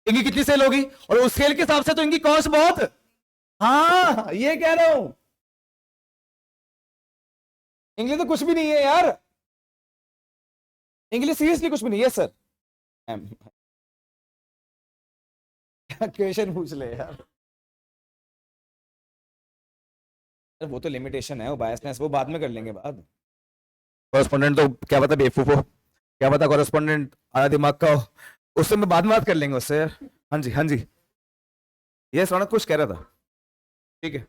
इनकी कितनी सेल होगी, और उस सेल के हिसाब से तो इनकी कॉस्ट बहुत। हाँ ये कह रहा हूं, इंग्लिश तो कुछ भी नहीं है यार, इंग्लिश सीरियसली कुछ भी नहीं है सर। क्वेश्चन पूछ ले यार, वो तो लिमिटेशन है, वो बायसनेस वो बाद में कर लेंगे बात। कॉरेस्पॉन्डेंट तो क्या पता बेवकूफ हो, क्या पता कॉरेस्पॉन्डेंट आधा दिमाग का हो, उससे मैं बाद में बात कर लेंगे उससे यार। हाँ जी हाँ जी, ये रौनक कुछ कह रहा था, ठीक है।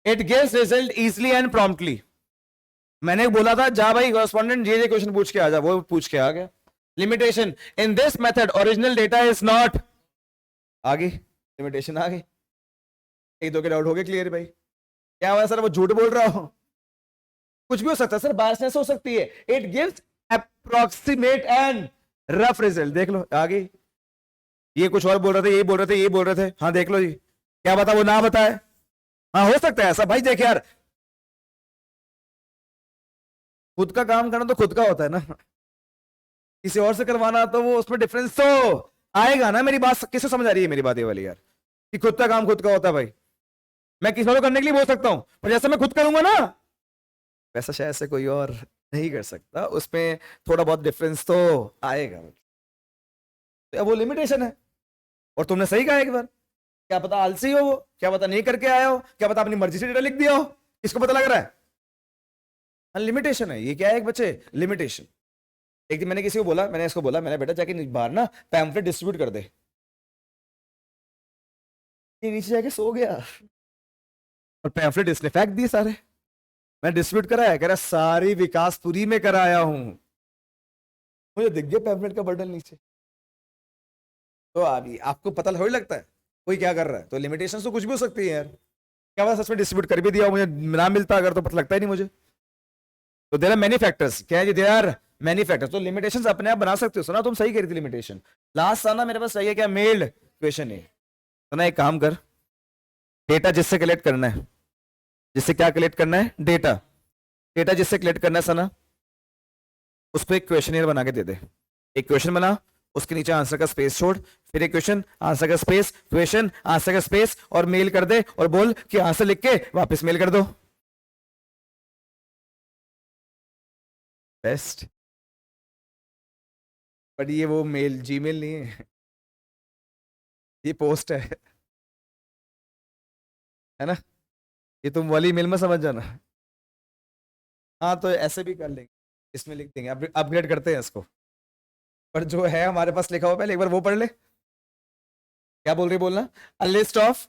It gives result easily and promptly. मैंने बोला था जा भाई कॉरेस्पॉन्डेंट ये क्वेश्चन पूछ के आ जा, वो पूछ के आ गया। Limitation in this method original data is not, आ गई लिमिटेशन आ गई। एक दो के डाउट हो गए क्लियर भाई, क्या हुआ सर वो झूठ बोल रहा हो, कुछ भी हो सकता है सर, बायसनेस हो सकती है। It gives approximate and rough result, देख लो आ गई। ये कुछ और बोल रहे थे, यही बोल रहे थे, यही बोल रहे थे, हाँ देख लो जी, क्या बता वो ना बताए, हाँ हो सकता है ऐसा भाई। देख यार, खुद का काम करना तो खुद का होता है ना, किसी और से करवाना तो वो उसमें डिफरेंस तो आएगा ना। मेरी बात किसे समझ आ रही है मेरी बात ये वाली यार, कि खुद का काम खुद का होता है भाई। मैं किसी और को करने के लिए बोल सकता हूं, पर जैसे मैं खुद करूंगा ना, वैसा शायद से कोई और नहीं कर सकता, उसमें थोड़ा बहुत डिफरेंस तो आएगा। तो वो लिमिटेशन है। और तुमने सही कहा एक बार, क्या पता आलसी हो वो, क्या पता नहीं करके आया हो, क्या पता अपनी मर्जी से डेटा लिख दिया हो, किसको पता लग रहा है। लिमिटेशन है ये, क्या है एक बच्चे, लिमिटेशन। एक दिन मैंने किसी को बोला, मैंने इसको बोला, मैंने बेटा जाके बाहर ना पैम्फलेट डिस्ट्रीब्यूट कर दे, ये नीचे जाके सो गया और पैम्फलेट इसने फेंक दिए सारे। मैं डिस्ट्रीब्यूट कराया, कह रहा सारी विकासपुरी में कराया हूं, मुझे दिख गया पैम्फलेट का बंडल नीचे। तो अभी आपको पता थोड़ी लगता है कोई क्या कर रहा है, तो लिमिटेशन तो कुछ भी हो सकती है यार। क्या पता सच में डिस्ट्रीब्यूट कर भी दिया मुझे ना मिलता अगर, तो पता लगता ही नहीं मुझे। तो देर आर मेनी फैक्टर्स, क्या है जी, देर आर मेनी फैक्टर्स। तो लिमिटेशंस अपने आप बना सकते हो। सुना तुम सही कह रही थी लिमिटेशन, लास्ट आना मेरे पास सही है क्या, मेल्ड क्वेश्चन है। तो ना एक काम कर, डेटा जिससे कलेक्ट करना है, जिससे क्या कलेक्ट करना है, डेटा, डेटा जिससे कलेक्ट करना है सना, उसको एक क्वेश्चनियर बना के दे दे। एक क्वेश्चन बना, उसके नीचे आंसर का स्पेस छोड़, फिर एक क्वेश्चन, आंसर का स्पेस, क्वेश्चन, आंसर का स्पेस, और मेल कर दे और बोल कि आंसर लिख के वापस मेल कर दो। बेस्ट। बट ये वो मेल जीमेल नहीं है, ये पोस्ट है ना, ये तुम वाली मेल में समझ जाना। हाँ तो ऐसे भी कर लेंगे, इसमें लिख देंगे, अपग्रेड करते हैं इसको। पर जो है हमारे पास लिखा हुआ पहले एक बार वो पढ़ ले, क्या बोल रही बोलना। A list of,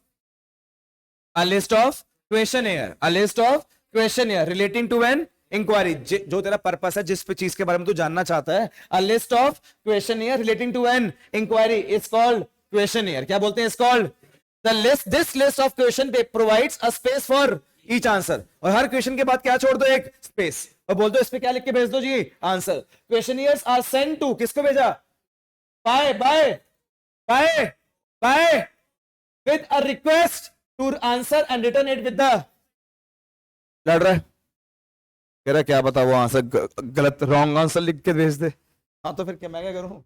a list of questionnaire, a list of questionnaire relating to an inquiry, जो तेरा पर्पस है, जिस चीज के बारे में तू जानना चाहता है, a list of questionnaire relating to an inquiry is called questionnaire। क्या बोलते हैं, is called the list, this list of question provides a space for each answer। और हर क्वेश्चन के बाद क्या छोड़ दो, एक स्पेस, और बोल दो इस पे क्या लिख के भेज दो जी, answer. Questionnaires are send to, किसको भेजा, by by by by with a request to answer and return it with the, लड़ रहा है, कह रहा क्या बता वो आंसर गलत, रॉन्ग आंसर लिख के भेज दे। हाँ तो फिर क्या, मैं क्या करूं,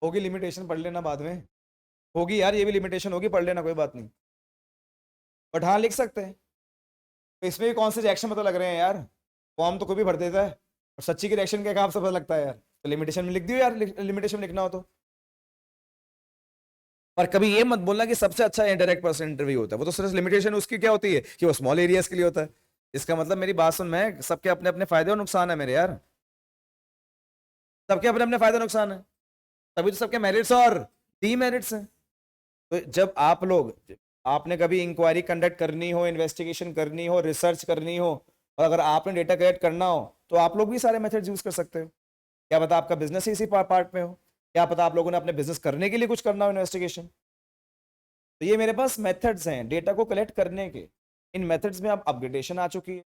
होगी लिमिटेशन, पढ़ लेना बाद में, होगी यार ये भी लिमिटेशन होगी, पढ़ लेना कोई बात नहीं। बट हाँ लिख सकते हैं, तो इसमें भी कौन से रिएक्शन पता लग रहे हैं यार, फॉर्म तो कोई भी भर देता है, और सच्ची के रिएक्शन के काम से पता लगता है यार। तो लिमिटेशन में लिख दियो यार, लिमिटेशन में लिखना हो तो। पर कभी ये मत बोलना कि सबसे अच्छा इंडायरेक्ट पर्सन इंटरव्यू होता है, वो तो सिर्फ लिमिटेशन उसकी क्या होती है कि वो स्मॉल एरियाज के लिए होता है। इसका मतलब मेरी बात सुन, मैं सबके अपने अपने फायदे और नुकसान है मेरे यार, सबके अपने अपने फायदे नुकसान है, तभी तो सबके मेरिट्स और डीमेरिट्स हैं। तो जब आप लोग, आपने कभी इंक्वायरी कंडक्ट करनी हो, इन्वेस्टिगेशन करनी हो, रिसर्च करनी हो, और अगर आपने डेटा कलेक्ट करना हो, तो आप लोग भी सारे मेथड्स यूज कर सकते हो। क्या पता आपका बिजनेस ही इसी पार्ट में हो, क्या पता आप लोगों ने अपने बिजनेस करने के लिए कुछ करना हो इन्वेस्टिगेशन। तो ये मेरे पास मेथड्स हैं डेटा को कलेक्ट करने के। इन मेथड्स में अब अपग्रेडेशन आ चुकी है।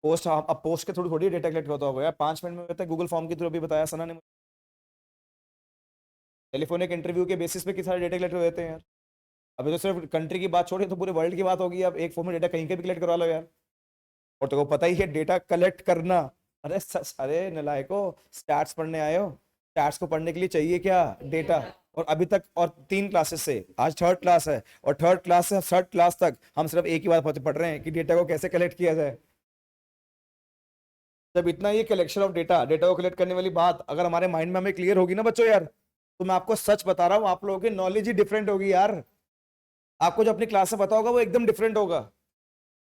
पोस्ट, अब पोस्ट के थ्रू थोड़ी डेटा कलेक्ट होता होगा यार, 5 मिनट में होता है, गूगल फॉर्म के थ्रू भी बताया सना ने। टेलीफोनिक इंटरव्यू के बेसिस पे किस सारे डेटा कलेक्ट हो जाते हैं यार। अभी तो सिर्फ कंट्री की बात छोड़िए तो पूरे वर्ल्ड की बात होगी, अब एक फोन में डेटा कहीं के भी कलेक्ट करवा लो यार। और तो को पता ही है डेटा कलेक्ट करना। अरे अरे नलायको, स्टैट्स पढ़ने आए हो? स्टैट्स को पढ़ने के लिए चाहिए क्या? डेटा। और अभी तक और 3 क्लासेस से आज थर्ड क्लास है, और थर्ड क्लास से थर्ड क्लास तक हम सिर्फ एक ही बात पढ़ रहे हैं कि डेटा को कैसे कलेक्ट किया जाए। जब इतना ये कलेक्शन ऑफ डेटा, डेटा को कलेक्ट करने वाली बात अगर हमारे माइंड में हमें क्लियर होगी ना बच्चों यार, तो मैं आपको सच बता रहा हूँ, आप लोगों की नॉलेज ही डिफरेंट होगी यार। आपको जो अपनी क्लास में पता होगा वो एकदम डिफरेंट होगा।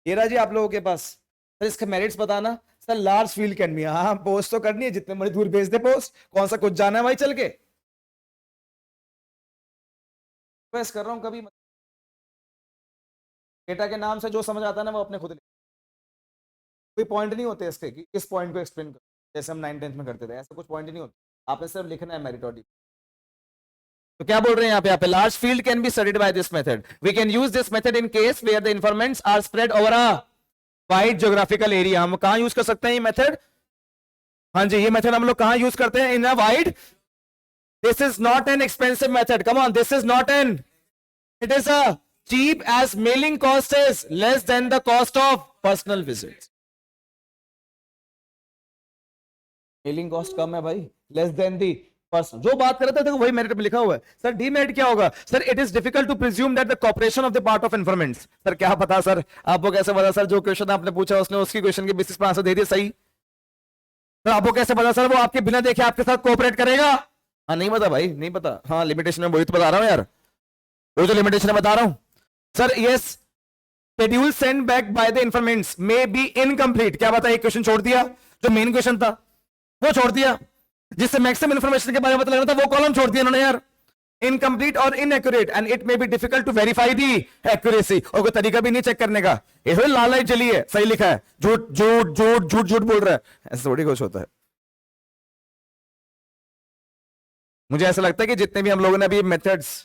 ये रहा जी आप लोगों के पास। सर इसके मेरिट्स बताना। Sir large field can B, हाँ पोस्ट तो करनी है, जितने बड़ी दूर भेज दे पोस्ट, कौन सा कुछ जाना है भाई चल के। बस कर रहा हूँ कभी डेटा के नाम से जो समझ आता है ना वो अपने खुद कोई पॉइंट नहीं होते इसके कि किस पॉइंट को एक्सप्लेन कर, जैसे हम 9th-10th में करते थे, ऐसा कुछ पॉइंट नहीं होता। आपने सिर्फ लिखना है मेरिट ऑर्डर। तो क्या बोल रहे हैं यहाँ पे large field can be studied by this method, we can use this method in case where the informants are spread over a wide geographical area. हम कहां यूज कर सकते हैं ये मेथड? हाँ जी, ये मेथड हम लोग कहां यूज करते हैं? In a wide, this is not an expensive method, come on, this is not an, it is a cheap as mailing cost is less than the cost of personal visits. Mailing cost कम है भाई, less than the person. जो बात कर रहे थे देखो वही मेरिट में लिखा हुआ है। सर डीमेरिट क्या होगा? Sir it is difficult to presume that the cooperation of the part of informants. Sir क्या पता सर, आपको कैसे पता सर जो क्वेश्चन आपने पूछा उसने उसकी क्वेश्चन के बेसिस पर आंसर दे दिया सही? सर आपको कैसे पता सर वो आपके बिना देखे आपके साथ कोऑपरेट करेगा? हाँ नहीं पता भाई, नहीं पता। हाँ लिमिटेशन में वही तो बता रहा हूँ यार, वो जो लिमिटेशन में बता रहा हूँ। Sir yes, schedule send back by the informants may be incomplete. क्या पता एक क्वेश्चन छोड़ दिया, जो मेन क्वेश्चन था वो छोड़ दिया, जिससे मैक्सिमम इन्फॉर्मेशन के बारे में पता लगना था वो कॉलम छोड़ दिया उन्होंने यार। इनकम्प्लीट और inaccurate and it may be difficult to verify the accuracy. और कोई तरीका भी नहीं चेक करने का, ये लाल लाइट जली है सही लिखा है, झूठ झूठ झूठ झूठ झूठ बोल रहा है, ऐसा थोड़ी कुछ होता है। मुझे ऐसा लगता है कि जितने भी हम लोगों ने अभी मेथड्स,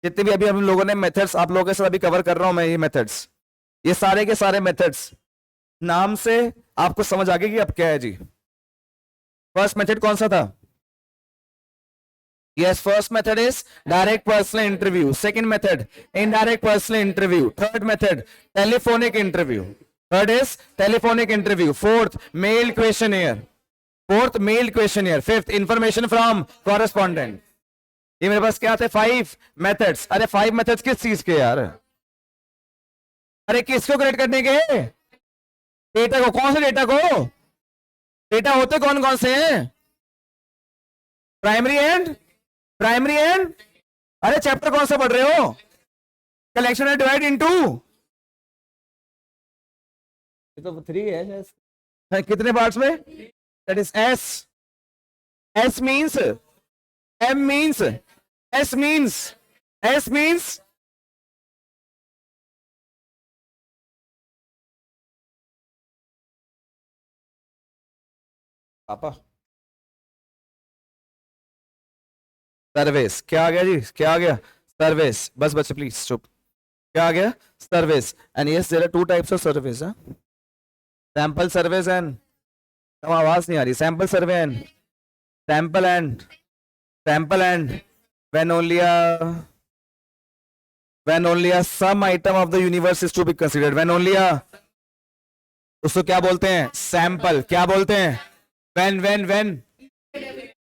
जितने भी अभी हम लोगों ने मेथड्स आप लोगों के साथ अभी कवर कर रहा हूं मैं, ये मेथड्स, ये सारे के सारे मेथड्स नाम से आपको समझ आ गई कि अब क्या है जी। फर्स्ट मेथड कौन सा था? Yes, first method is direct personal interview. Second method, indirect personal interview. Third method, telephonic interview. Third is telephonic interview. Fourth, mailed questionnaire. Fourth, mailed questionnaire. Fifth, information from correspondent. ये मेरे पास क्या थे? 5 methods. अरे 5 methods किस चीज के यार? अरे किसको कलेक्ट करने के? डेटा को। कौन से डेटा को? डेटा होते कौन कौन से हैं? प्राइमरी एंड, प्राइमरी एंड, अरे चैप्टर कौन सा पढ़ रहे हो? कलेक्शन है डिवाइड इनटू, ये तो 3 है कितने पार्ट्स में? That is S, S means, M means, S means, S means पापा। सर्विस क्या आ गया जी? क्या आ गया? सर्विस। बस बच्चे प्लीज चुप। क्या आ गया? Service. And yes there are 2 types of service, sample service and, कम आवाज नहीं आ रही, sample survey and sample and sample and when only a some item of the universe is to be considered, when only a, उसको क्या बोलते हैं? Sample. क्या बोलते हैं? when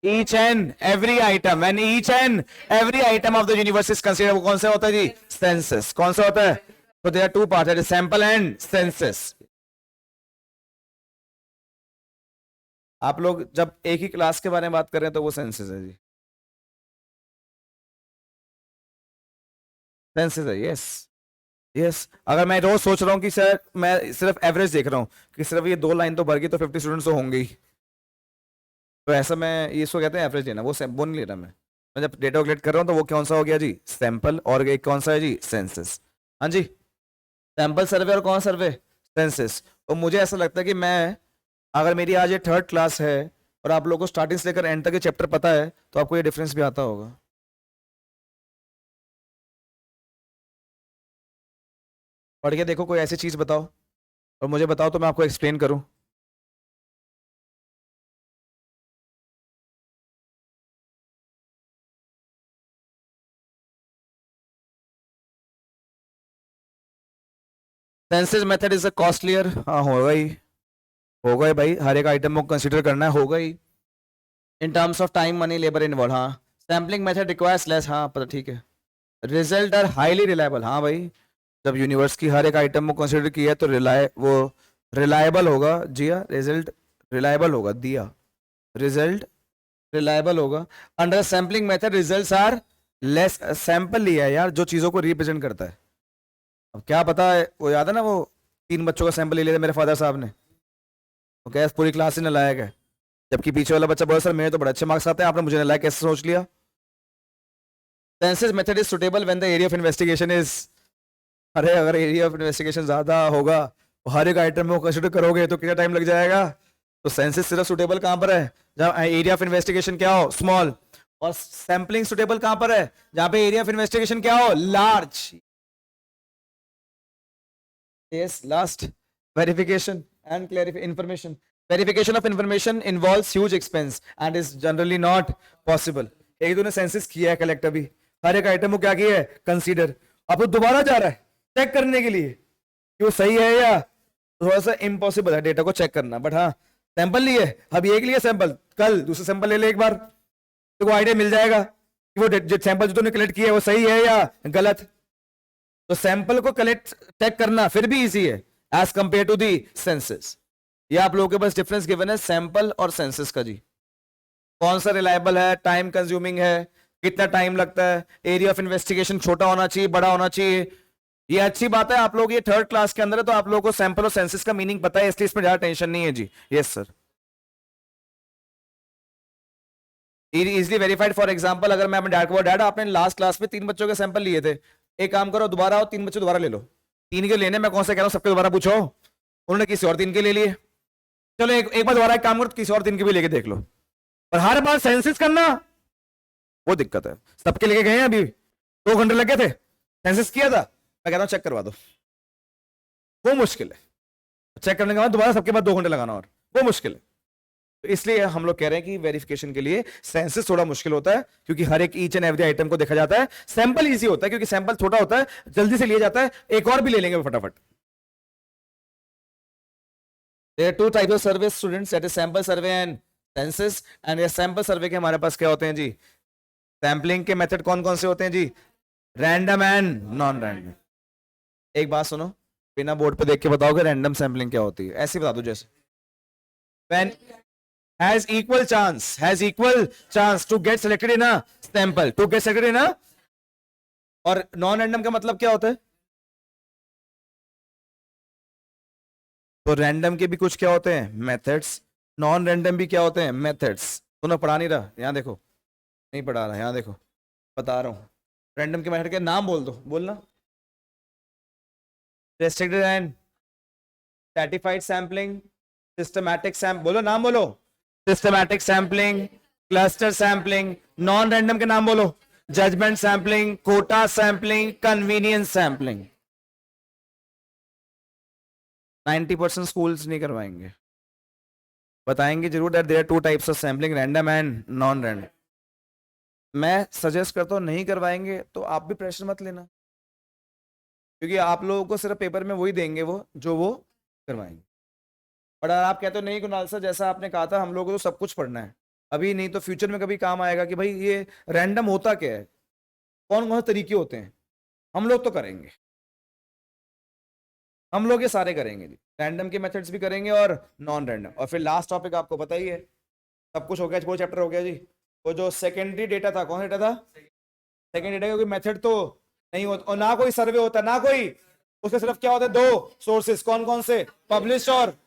each and every item, when each and every item of the universe is considered, वो कौन सा होता है जी? सेंसस। कौन सा होता है? तो there are 2 parts, sample and census. आप लोग जब एक ही क्लास के बारे में बात कर रहे हैं तो वो सेंसस है जी, सेंसस है। यस यस, अगर मैं रोज सोच रहा हूँ कि सर मैं सिर्फ एवरेज देख रहा हूँ कि सिर्फ ये 2 लाइन तो भर गई तो 50 स्टूडेंट्स तो होंगे ही, तो ऐसा मैं ये इसको कहते हैं एवरेज लेना, वो नहीं ले रहा मैं जब डेटा कलेक्ट कर रहा हूँ तो वो कौन सा हो गया जी? सैंपल। और एक कौन सा है जी? सेंसस। हाँ जी, सैंपल सर्वे और कौन सर्वे? सेंसस। और मुझे ऐसा लगता है कि मैं, अगर मेरी आज ये थर्ड क्लास है और आप लोगों को स्टार्टिंग से लेकर एंड तक ये चैप्टर पता है तो आपको ये डिफरेंस भी आता होगा। पढ़ के देखो, कोई ऐसी चीज बताओ और मुझे बताओ तो मैं आपको एक्सप्लेन करूं। Census method is a costlier, हाँ होगा ही भाई, हर एक आइटम को कंसीडर करना है, होगा ही। In terms of time money labour involve, हाँ। सैम्पलिंग मेथड रिक्वायर्स लेस, हाँ पता, ठीक है। रिजल्ट आर हाईली रिलायबल, हाँ भाई, जब यूनिवर्स की हर एक आइटम को कंसीडर किया है तो वो रिलायबल होगा, जिया रिजल्ट रिलायबल होगा, दिया रिजल्ट रिलायबल होगा। Under sampling method results are less, sample लिया है यार जो चीजों को रिप्रेजेंट करता है। अब क्या पता है, वो याद है ना, वो 3 बच्चों का सैंपल ले लिया था मेरे फादर साहब ने, वो क्या पूरी क्लास ही नलायक है, जबकि पीछे वाला बच्चा बोला सर मेरे तो बड़े अच्छे मार्क्स आते हैं, आपने मुझे नलायक कैसे सोच लिया। Census method is suitable when the area of investigation is, अरे अगर एरिया ऑफ इन्वेस्टिगेशन ज्यादा होगा, हर एक आइटम में कंसिडर करोगे तो कितना टाइम लग जाएगा। तो सेंसिस सिर्फ सुटेबल कहां पर है, जहां एरिया ऑफ इन्वेस्टिगेशन क्या हो, स्मॉल, और सैंपलिंग सुटेबल कहां पर है, जहां पे एरिया ऑफ इन्वेस्टिगेशन क्या हो, large. Yes, last, verification and information. Verification of information involves huge expense and is generally not possible. एक तूने सेंसिस किया है कलेक्ट, अभी हर एक आइटम को क्या किया है, कंसीडर, अब तो दोबारा जा रहा है चेक करने के लिए कि वो सही है या, थोड़ा सा इम्पॉसिबल है डेटा को चेक करना, बट हाँ सैंपल लिए, अभी एक लिए सैंपल, कल दूसरा सैंपल ले ले एक बार, तो को आइडिया मिल जाएगा कि वो जो सैंपल जो तूने कलेक्ट किया है वो सही है या गलत। तो सैंपल को कलेक्ट चेक करना फिर भी इजी है as compare to the census. ये आप लोगों के पास डिफरेंस गिवन है सैंपल और सेंसस का जी, कौन सा रिलायबल है, टाइम कंज्यूमिंग है, कितना टाइम लगता है, एरिया ऑफ इन्वेस्टिगेशन छोटा होना चाहिए बड़ा होना चाहिए। ये अच्छी बात है, आप लोग ये 3rd क्लास के अंदर है तो आप लोगों को सैंपल और सेंसस का मीनिंग पता है, इसलिए इसमें ज्यादा टेंशन नहीं है जी। Yes sir, easily verified. For example अगर मैं अपने डैड को, डैड आपने लास्ट क्लास में 3 बच्चों के सैंपल लिए थे, एक काम करो दोबारा आओ 3 बच्चे दोबारा ले लो, 3 के लेने, मैं कौन सा कह रहा हूँ सबके दोबारा पूछो, उन्होंने किसी और 3 के ले लिए, चलो एक बार दोबारा एक काम करो किसी और 3 के भी लेके देख लो, और हर बार सेंसिस करना वो दिक्कत है। सबके लेके गए हैं, अभी 2 घंटे लगे थे, सेंसिस किया था, मैं कहता हूँ चेक करवा दो, वो मुश्किल है, चेक करने के बाद दोबारा सबके बाद 2 घंटे लगाना, और वो मुश्किल है। तो इसलिए हम लोग कह रहे हैं कि वेरिफिकेशन के लिए सेंसस थोड़ा मुश्किल होता है, क्योंकि हर एक ईच एंड एवरी आइटम को देखा जाता है। सैंपल इजी होता है क्योंकि सैंपल छोटा होता है, जल्दी से लिया जाता है, एक और भी ले लेंगे फटाफट। There are 2 types of survey students, that is sample survey and census, and ये sample survey के हमारे पास क्या होते हैं जी, सैम्पलिंग के मेथड कौन कौन से होते हैं जी, रैंडम एंड नॉन रैंडम। एक बात सुनो, बिना बोर्ड पे देख के बताओगे रैंडम सैम्पलिंग क्या होती है, ऐसे बता दो जैसे, when has equal chance to get selected in a sample, to get selected in a, और नॉन रैंडम का मतलब क्या होता है, तो रैंडम के भी कुछ क्या होते हैं, मेथड्स, नॉन रैंडम भी क्या होते हैं, मेथड्स। तूने पढ़ा नहीं रहा, यहां देखो, नहीं पढ़ा रहा, यहां देखो बता रहा हूं, रैंडम के मेथड के नाम बोल दो, बोलना, restricted and stratified sampling, systematic samp, बोलो नाम बोलो, systematic sampling, cluster sampling. Non random के नाम बोलो, judgement sampling, quota sampling, convenience sampling. 90% schools नहीं करवाएंगे, बताएंगे जरूर that there are 2 types of sampling, random and non random. मैं सजेस्ट करता हूँ नहीं करवाएंगे तो आप भी प्रेशर मत लेना, क्योंकि आप लोगों को सिर्फ पेपर में वही देंगे वो जो वो करवाएंगे। और अगर आप कहते हो नहीं कुणाल सर जैसा आपने कहा था हम लोगों को तो सब कुछ पढ़ना है अभी, नहीं तो फ्यूचर में कभी काम आएगा कि भाई ये रैंडम होता क्या है, कौन कौन से तरीके होते हैं, हम लोग तो करेंगे, हम लोग ये सारे करेंगे जी, रैंडम के मेथड्स भी करेंगे और नॉन रैंडम। और फिर लास्ट टॉपिक आपको पता ही है, सब कुछ हो गया, वो चैप्टर हो गया जी, वो जो सेकेंडरी डेटा था, कौन सा डेटा था, सेकेंडरी डेटा, क्योंकि मेथड तो नहीं होता और ना कोई सर्वे होता ना कोई, उसके सिर्फ क्या होता है 2 सोर्सेस, कौन कौन से, पब्लिश और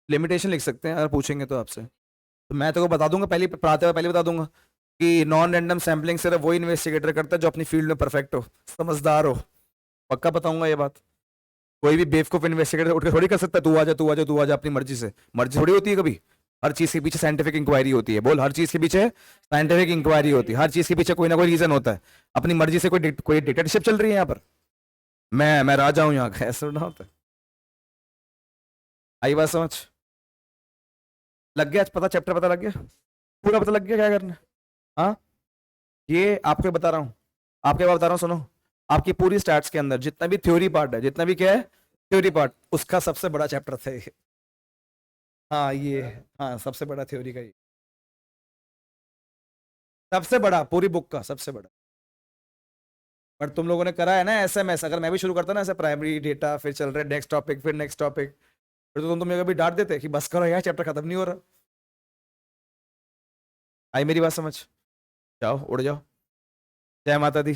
लिमिटेशन लिख सकते हैं अगर पूछेंगे तो आपसे, तो मैं तो बता दूंगा पहले, पढ़ाते हुए पहले बता दूंगा कि नॉन रैंडम सैम्पलिंग सिर्फ वही इन्वेस्टिगेटर करता है जो अपनी फील्ड में परफेक्ट हो, समझदार हो, पक्का बताऊंगा ये बात। कोई भी बेवकूफ इन्वेस्टिगेटर उठ के थोड़ी कर सकता है तू आ जा तू आ जा तू आ जा अपनी मर्जी से, मर्जी थोड़ी होती है कभी, हर चीज के पीछे साइंटिफिक इंक्वायरी होती है, बोल, हर चीज के पीछे साइंटिफिक इंक्वायरी होती है, हर चीज के पीछे कोई ना कोई रीजन होता है, अपनी मर्जी से कोई डिक्टेटरशिप चल रही है यहाँ पर, मैं राजा हूँ यहाँ का, ऐसा ना होता है। आई बात समझ, लग गया पता, चैप्टर पता लग गया, पूरा पता लग गया क्या करना है? हाँ ये आपको बता रहा हूँ, आपके बात बता रहा हूँ, सुनो। आपकी पूरी स्टैट्स के अंदर जितना भी थ्योरी पार्ट है, जितना भी क्या है थ्योरी पार्ट, उसका सबसे बड़ा चैप्टर था ये। हाँ ये, हाँ सबसे बड़ा थ्योरी का ये, सबसे बड़ा पूरी बुक का सबसे बड़ा। बट तुम लोगों ने करा है ना एसएमएस, अगर मैं भी शुरू करता ना ऐसे प्राइमरी डेटा, फिर चल रहे नेक्स्ट टॉपिक, फिर नेक्स्ट टॉपिक, फिर तो तुम मेरे को भी डांट देते कि बस करो यार, चैप्टर खत्म नहीं हो रहा। आई मेरी बात समझ? जाओ उड़ जाओ। जय माता दी।